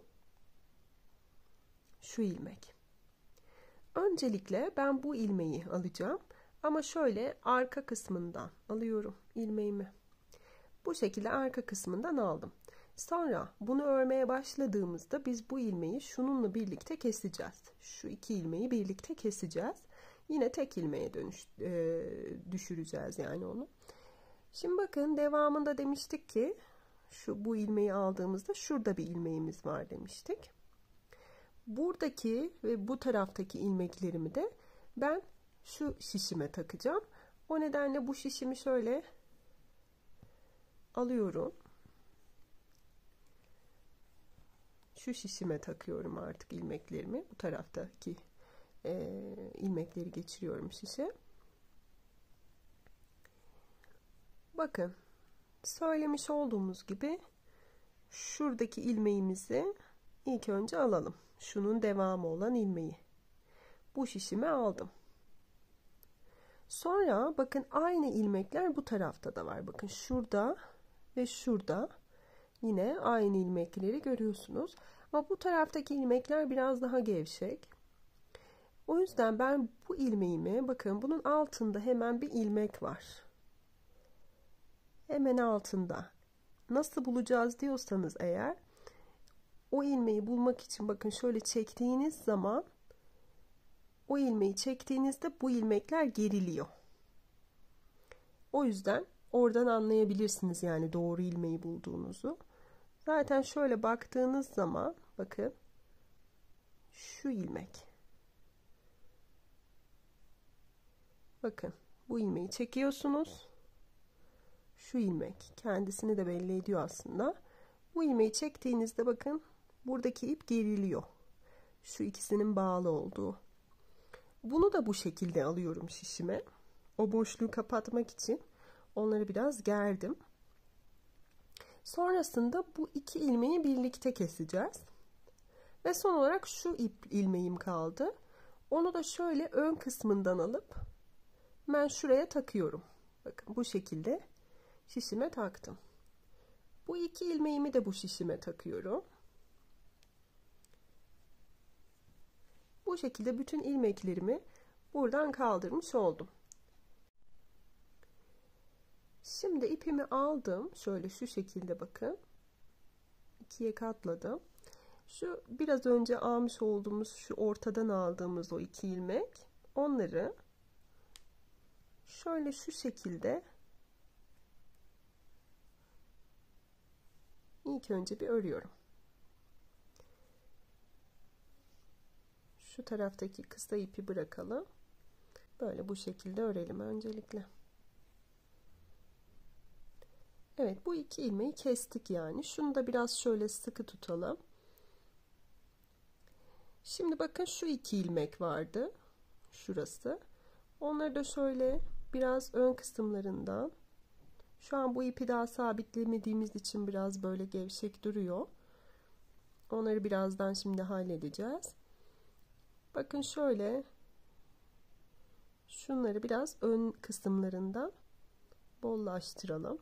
ilmek. Öncelikle ben bu ilmeği alacağım. Ama şöyle arka kısmından alıyorum ilmeğimi. Bu şekilde arka kısmından aldım. Sonra bunu örmeye başladığımızda biz bu ilmeği şununla birlikte keseceğiz. Şu iki ilmeği birlikte keseceğiz. Yine tek ilmeğe düşüreceğiz yani onu. Şimdi bakın devamında demiştik ki bu ilmeği aldığımızda şurada bir ilmeğimiz var demiştik. Buradaki ve bu taraftaki ilmeklerimi de ben şu şişime takacağım. O nedenle bu şişimi şöyle alıyorum. Şu şişime takıyorum artık ilmeklerimi. Bu taraftaki ilmekleri geçiriyorum şişe. Bakın söylemiş olduğumuz gibi şuradaki ilmeğimizi ilk önce alalım. Şunun devamı olan ilmeği. Bu şişime aldım. Sonra bakın aynı ilmekler bu tarafta da var. Bakın şurada ve şurada yine aynı ilmekleri görüyorsunuz. Ama bu taraftaki ilmekler biraz daha gevşek. O yüzden ben bu ilmeğimi bakın bunun altında hemen bir ilmek var. Hemen altında. Nasıl bulacağız diyorsanız eğer o ilmeği bulmak için bakın şöyle çektiğiniz zaman o ilmeği çektiğinizde bu ilmekler geriliyor. O yüzden oradan anlayabilirsiniz yani doğru ilmeği bulduğunuzu. Zaten şöyle baktığınız zaman bakın şu ilmek. Bakın bu ilmeği çekiyorsunuz. Şu ilmek kendisini de belli ediyor aslında. Bu ilmeği çektiğinizde bakın buradaki ip geriliyor. Şu ikisinin bağlı olduğu. Bunu da bu şekilde alıyorum şişime. O boşluğu kapatmak için onları biraz gerdim. Sonrasında bu iki ilmeği birlikte keseceğiz. Ve son olarak şu ilmeğim kaldı. Onu da şöyle ön kısmından alıp ben şuraya takıyorum. Bakın bu şekilde şişime taktım. Bu iki ilmeğimi de bu şişime takıyorum. Bu şekilde bütün ilmeklerimi buradan kaldırmış oldum. Şimdi ipimi aldım. Şöyle şu şekilde bakın. İkiye katladım. Şu biraz önce almış olduğumuz şu ortadan aldığımız o 2 ilmek, onları şöyle şu şekilde ilk önce bir örüyorum. Şu taraftaki kısa ipi bırakalım. Böyle bu şekilde örelim öncelikle. Evet, bu 2 ilmeği kestik yani. Şunu da biraz şöyle sıkı tutalım. Şimdi bakın şu 2 ilmek vardı. Şurası. Onları da şöyle biraz ön kısımlarından. Şu an bu ipi daha sabitlemediğimiz için biraz böyle gevşek duruyor. Onları birazdan şimdi halledeceğiz. Bakın şöyle. Şunları biraz ön kısımlarından bollaştıralım.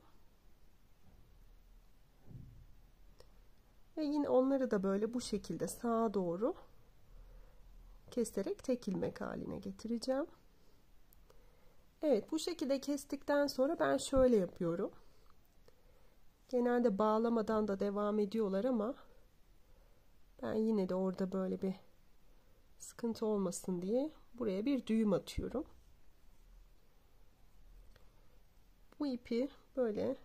Ve yine onları da böyle bu şekilde sağa doğru keserek tek ilmek haline getireceğim. Evet, bu şekilde kestikten sonra ben şöyle yapıyorum. Genelde bağlamadan da devam ediyorlar ama ben yine de orada böyle bir sıkıntı olmasın diye buraya bir düğüm atıyorum. Bu ipi böyle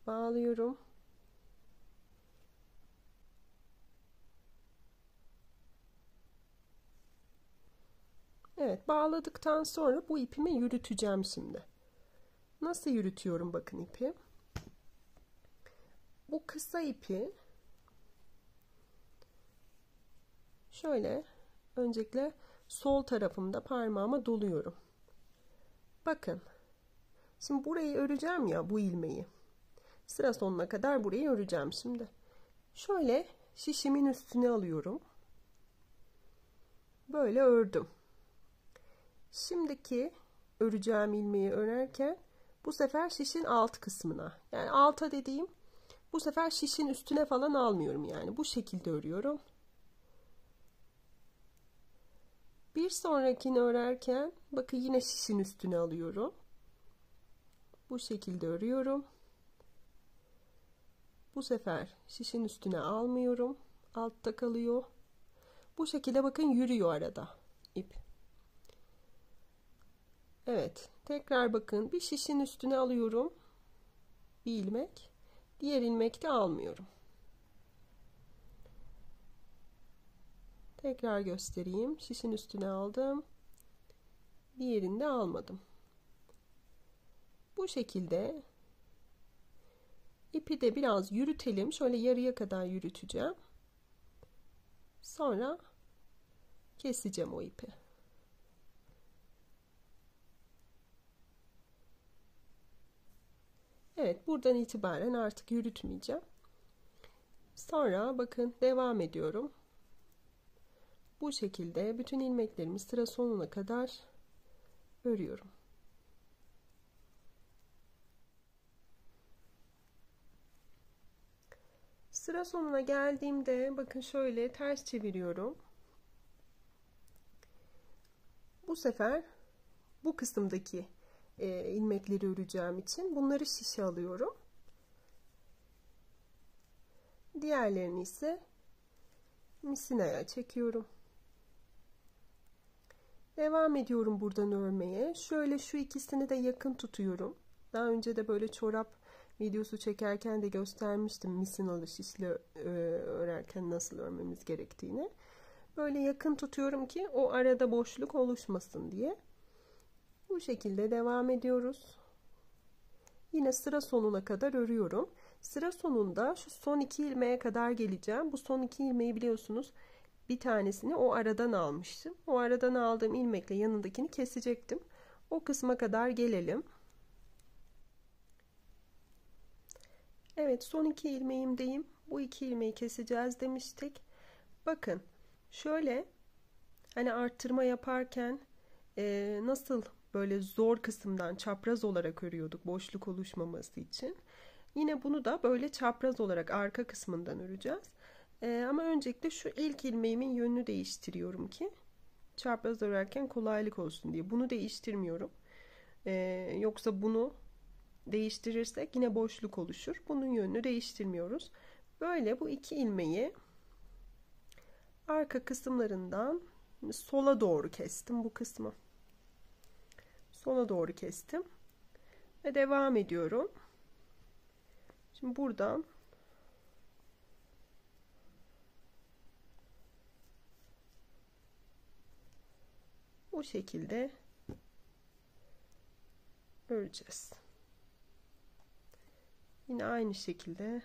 bağlıyorum. Evet, bağladıktan sonra bu ipimi yürüteceğim şimdi. Nasıl yürütüyorum bakın ipi. Bu kısa ipi şöyle öncelikle sol tarafımda parmağıma doluyorum. Bakın. Şimdi burayı öreceğim ya, bu ilmeği. Sıra sonuna kadar burayı öreceğim şimdi. Şöyle şişimin üstüne alıyorum. Böyle ördüm. Şimdiki öreceğim ilmeği örerken bu sefer şişin alt kısmına, yani alta dediğim, bu sefer şişin üstüne falan almıyorum, yani bu şekilde örüyorum. Bir sonrakini örerken bakın yine şişin üstüne alıyorum. Bu şekilde örüyorum. Bu sefer şişin üstüne almıyorum. Altta kalıyor. Bu şekilde bakın yürüyor arada ip. Evet. Tekrar bakın. Bir şişin üstüne alıyorum. Bir ilmek. Diğer ilmekte almıyorum. Tekrar göstereyim. Şişin üstüne aldım. Diğerinde almadım. Bu şekilde ipi de biraz yürütelim. Şöyle yarıya kadar yürüteceğim. Sonra keseceğim o ipi. Evet, buradan itibaren artık yürütmeyeceğim. Sonra bakın devam ediyorum. Bu şekilde bütün ilmeklerimi sıra sonuna kadar örüyorum. Sıra sonuna geldiğimde bakın şöyle ters çeviriyorum. Bu sefer bu kısımdaki ilmekleri öreceğim için bunları şişe alıyorum. Diğerlerini ise misinaya çekiyorum. Devam ediyorum buradan örmeye. Şöyle şu ikisini de yakın tutuyorum. Daha önce de böyle çorap videosu çekerken de göstermiştim misinalı şişle örerken nasıl örmemiz gerektiğini. Böyle yakın tutuyorum ki o arada boşluk oluşmasın diye. Bu şekilde devam ediyoruz. Yine sıra sonuna kadar örüyorum. Sıra sonunda şu son 2 ilmeğe kadar geleceğim. Bu son 2 ilmeği biliyorsunuz, bir tanesini o aradan almıştım. O aradan aldığım ilmekle yanındakini kesecektim. O kısma kadar gelelim. Evet, son 2 ilmeğimdeyim. Bu 2 ilmeği keseceğiz demiştik. Bakın şöyle, hani arttırma yaparken nasıl böyle zor kısımdan çapraz olarak örüyorduk boşluk oluşmaması için. Yine bunu da böyle çapraz olarak arka kısmından öreceğiz. Ama öncelikle şu ilk ilmeğimin yönünü değiştiriyorum ki çapraz örerken kolaylık olsun diye. Bunu değiştirmiyorum. Yoksa bunu değiştirirsek yine boşluk oluşur. Bunun yönünü değiştirmiyoruz. Böyle bu iki ilmeği arka kısımlarından sola doğru kestim bu kısmı. Sola doğru kestim. Ve devam ediyorum. Şimdi buradan bu şekilde öreceğiz. Yine aynı şekilde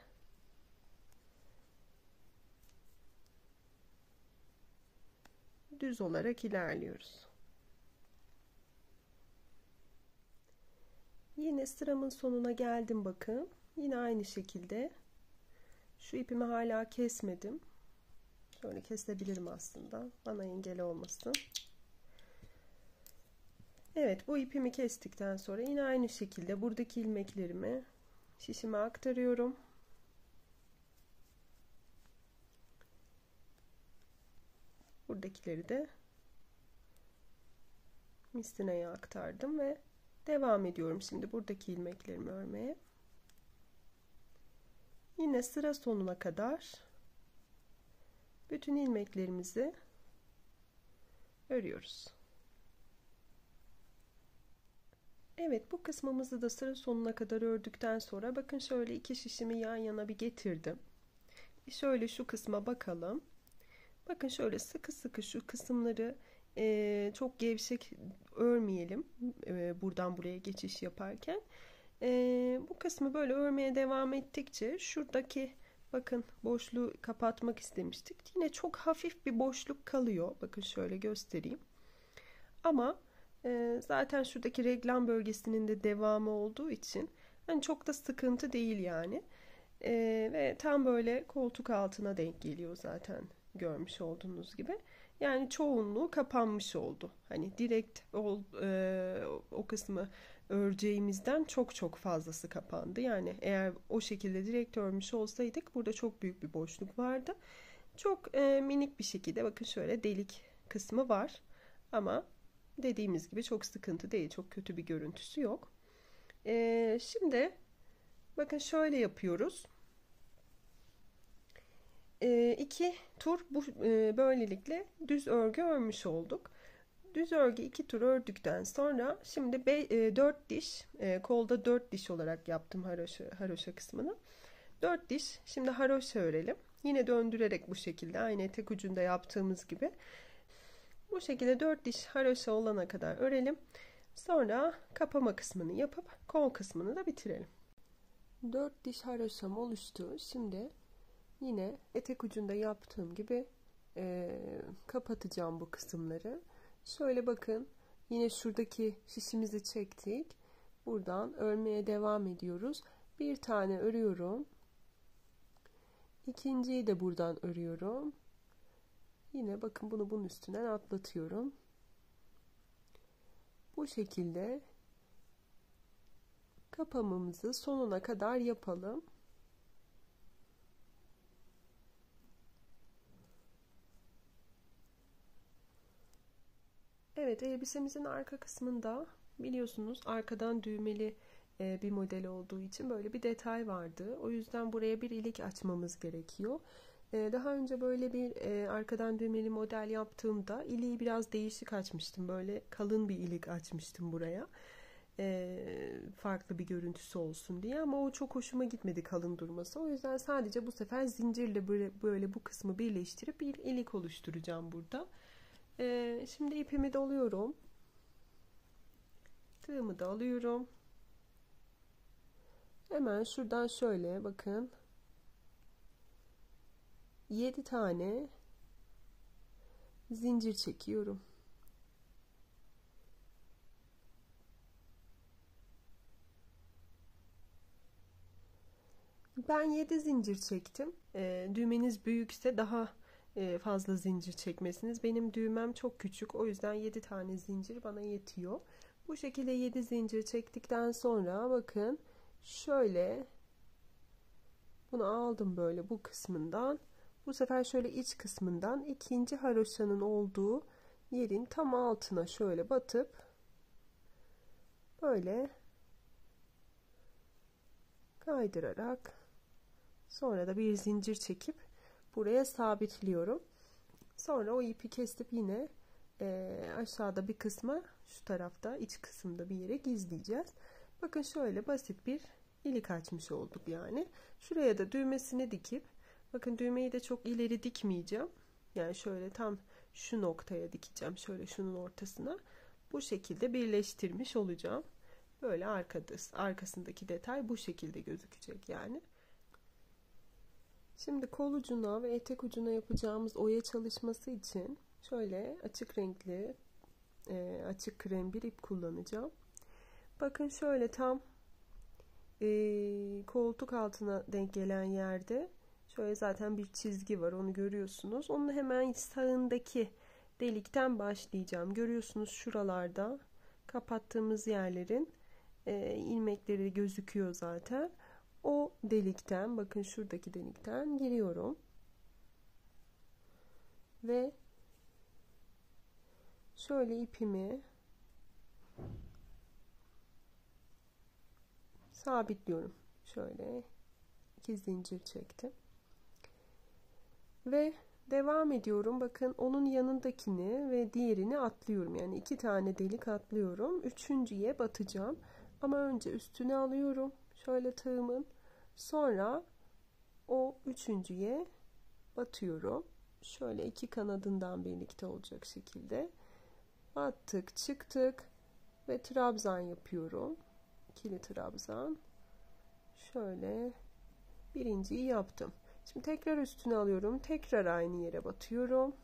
düz olarak ilerliyoruz. Yine sıramın sonuna geldim bakın. Yine aynı şekilde şu ipimi hala kesmedim. Şöyle kesebilirim aslında. Bana engel olmasın. Evet, bu ipimi kestikten sonra yine aynı şekilde buradaki ilmeklerimi şişime aktarıyorum. Buradakileri de mistineye aktardım ve devam ediyorum şimdi buradaki ilmeklerimi örmeye. Yine sıra sonuna kadar bütün ilmeklerimizi örüyoruz. Evet, bu kısmımızı da sıra sonuna kadar ördükten sonra bakın şöyle iki şişimi yan yana bir getirdim. Şöyle şu kısma bakalım. Bakın şöyle sıkı sıkı şu kısımları çok gevşek örmeyelim. Buradan buraya geçiş yaparken. Bu kısmı böyle örmeye devam ettikçe şuradaki bakın boşluğu kapatmak istemiştik. Yine çok hafif bir boşluk kalıyor. Bakın şöyle göstereyim. Ama zaten şuradaki reglam bölgesinin de devamı olduğu için hani çok da sıkıntı değil yani. Ve tam böyle koltuk altına denk geliyor zaten görmüş olduğunuz gibi. Yani çoğunluğu kapanmış oldu. Hani direkt o kısmı öreceğimizden çok çok fazlası kapandı. Yani eğer o şekilde direkt örmüş olsaydık burada çok büyük bir boşluk vardı. Çok minik bir şekilde bakın şöyle delik kısmı var. Ama dediğimiz gibi çok sıkıntı değil. Çok kötü bir görüntüsü yok. Şimdi bakın şöyle yapıyoruz. 2 tur bu böylelikle düz örgü örmüş olduk. Düz örgü 2 tur ördükten sonra şimdi 4 diş kolda 4 diş olarak yaptım haroşa kısmını. 4 diş şimdi haroşa örelim. Yine döndürerek bu şekilde aynı etek ucunda yaptığımız gibi. Bu şekilde 4 diş haroşa olana kadar örelim. Sonra kapama kısmını yapıp kol kısmını da bitirelim. 4 diş haroşam oluştu. Şimdi yine etek ucunda yaptığım gibi kapatacağım bu kısımları. Şöyle bakın yine şuradaki şişimizi çektik. Buradan örmeye devam ediyoruz. Bir tane örüyorum. İkinciyi de buradan örüyorum. Yine bakın bunu bunun üstünden atlatıyorum. Bu şekilde kapamamızı sonuna kadar yapalım. Evet, elbisemizin arka kısmında biliyorsunuz arkadan düğmeli bir model olduğu için böyle bir detay vardı. O yüzden buraya bir ilik açmamız gerekiyor. Daha önce böyle bir arkadan düğmeli model yaptığımda iliği biraz değişik açmıştım. Böyle kalın bir ilik açmıştım buraya. Farklı bir görüntüsü olsun diye ama o çok hoşuma gitmedi kalın durması. O yüzden sadece bu sefer zincirle böyle bu kısmı birleştirip bir ilik oluşturacağım burada. Şimdi ipimi doluyorum. Tığımı da alıyorum. Hemen şuradan şöyle bakın. 7 tane zincir çekiyorum. Ben 7 zincir çektim. Düğmeniz büyükse daha fazla zincir çekmesiniz. Benim düğmem çok küçük. O yüzden 7 tane zincir bana yetiyor. Bu şekilde 7 zincir çektikten sonra bakın şöyle bunu aldım böyle bu kısmından. Bu sefer şöyle iç kısmından ikinci haroşanın olduğu yerin tam altına şöyle batıp böyle kaydırarak sonra da bir zincir çekip buraya sabitliyorum. Sonra o ipi kesip yine aşağıda bir kısma, şu tarafta iç kısımda bir yere gizleyeceğiz. Bakın şöyle basit bir ilik açmış olduk yani. Şuraya da düğmesini dikip, bakın düğmeyi de çok ileri dikmeyeceğim. Yani şöyle tam şu noktaya dikeceğim. Şöyle şunun ortasına. Bu şekilde birleştirmiş olacağım. Böyle arkasındaki detay bu şekilde gözükecek yani. Şimdi kol ucuna ve etek ucuna yapacağımız oya çalışması için şöyle açık renkli açık krem bir ip kullanacağım. Bakın şöyle tam koltuk altına denk gelen yerde şöyle zaten bir çizgi var, onu görüyorsunuz. Onun hemen sağındaki delikten başlayacağım. Görüyorsunuz şuralarda kapattığımız yerlerin ilmekleri gözüküyor zaten. O delikten, bakın şuradaki delikten giriyorum. Ve şöyle ipimi sabitliyorum. Şöyle 2 zincir çektim. Ve devam ediyorum. Bakın onun yanındakini ve diğerini atlıyorum. Yani 2 tane delik atlıyorum. Üçüncüye batacağım. Ama önce üstüne alıyorum. Şöyle tığımın. Sonra o üçüncüye batıyorum. Şöyle 2 kanadından birlikte olacak şekilde. Battık, çıktık ve trabzan yapıyorum. İkili trabzan. Şöyle birinciyi yaptım. Şimdi tekrar üstüne alıyorum. Tekrar aynı yere batıyorum.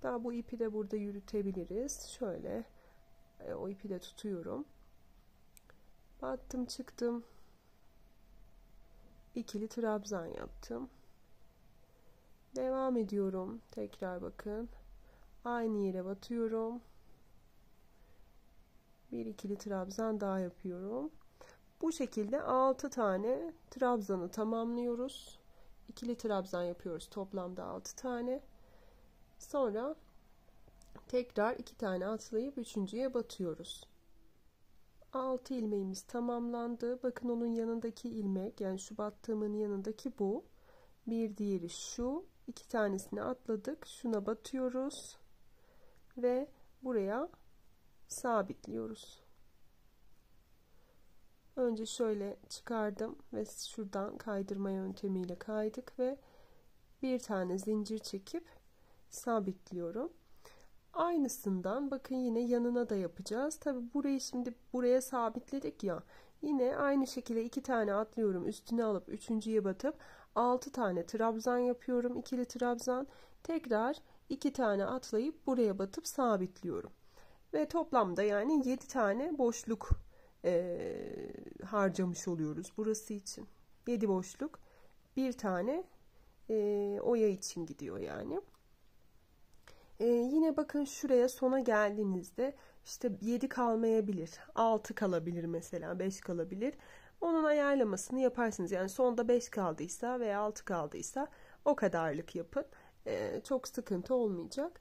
Daha bu ipi de burada yürütebiliriz. Şöyle o ipi de tutuyorum. Battım, çıktım. İkili trabzan yaptım. Devam ediyorum. Tekrar bakın. Aynı yere batıyorum. Bir ikili trabzan daha yapıyorum. Bu şekilde 6 tane trabzanı tamamlıyoruz. İkili trabzan yapıyoruz. Toplamda 6 tane. Sonra tekrar 2 tane atlayıp üçüncüye batıyoruz. 6 ilmeğimiz tamamlandı. Bakın onun yanındaki ilmek, yani şu battığımın yanındaki bu. Bir diğeri şu. 2 tanesini atladık. Şuna batıyoruz. Ve buraya sabitliyoruz. Önce şöyle çıkardım ve şuradan kaydırma yöntemiyle kaydık ve bir tane zincir çekip sabitliyorum. Aynısından bakın yine yanına da yapacağız. Tabi burayı şimdi buraya sabitledik ya. Yine aynı şekilde 2 tane atlıyorum. Üstüne alıp üçüncüye batıp 6 tane trabzan yapıyorum. İkili trabzan. Tekrar 2 tane atlayıp buraya batıp sabitliyorum. Ve toplamda yani 7 tane boşluk harcamış oluyoruz burası için. 7 boşluk bir tane oya için gidiyor yani. Yine bakın şuraya sona geldiğinizde işte 7 kalmayabilir, 6 kalabilir mesela, 5 kalabilir. Onun ayarlamasını yaparsınız. Yani sonda 5 kaldıysa veya 6 kaldıysa o kadarlık yapın. Çok sıkıntı olmayacak.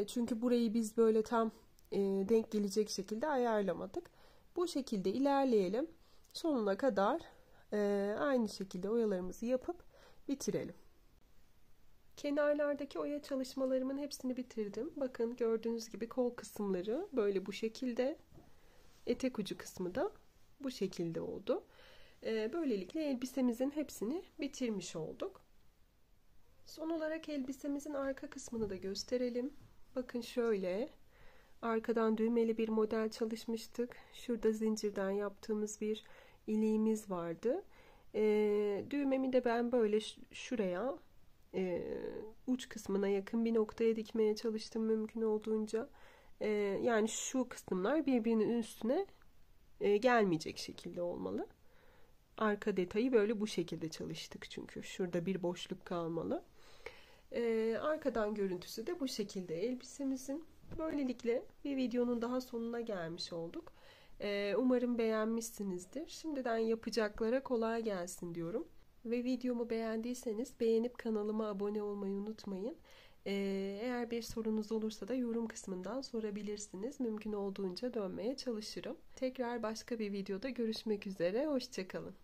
Çünkü burayı biz böyle tam denk gelecek şekilde ayarlamadık. Bu şekilde ilerleyelim. Sonuna kadar aynı şekilde oyalarımızı yapıp bitirelim. Kenarlardaki oya çalışmalarımın hepsini bitirdim. Bakın gördüğünüz gibi kol kısımları böyle bu şekilde. Etek ucu kısmı da bu şekilde oldu. Böylelikle elbisemizin hepsini bitirmiş olduk. Son olarak elbisemizin arka kısmını da gösterelim. Bakın şöyle. Arkadan düğmeli bir model çalışmıştık. Şurada zincirden yaptığımız bir iliğimiz vardı. Düğmemi de ben böyle şuraya uç kısmına yakın bir noktaya dikmeye çalıştım mümkün olduğunca. Yani şu kısımlar birbirinin üstüne gelmeyecek şekilde olmalı. Arka detayı böyle bu şekilde çalıştık çünkü şurada bir boşluk kalmalı. Arkadan görüntüsü de bu şekilde elbisemizin. Böylelikle bir videonun daha sonuna gelmiş olduk. Umarım beğenmişsinizdir. Şimdiden yapacaklara kolay gelsin diyorum. Ve videomu beğendiyseniz beğenip kanalıma abone olmayı unutmayın. Eğer bir sorunuz olursa da yorum kısmından sorabilirsiniz. Mümkün olduğunca dönmeye çalışırım. Tekrar başka bir videoda görüşmek üzere. Hoşça kalın.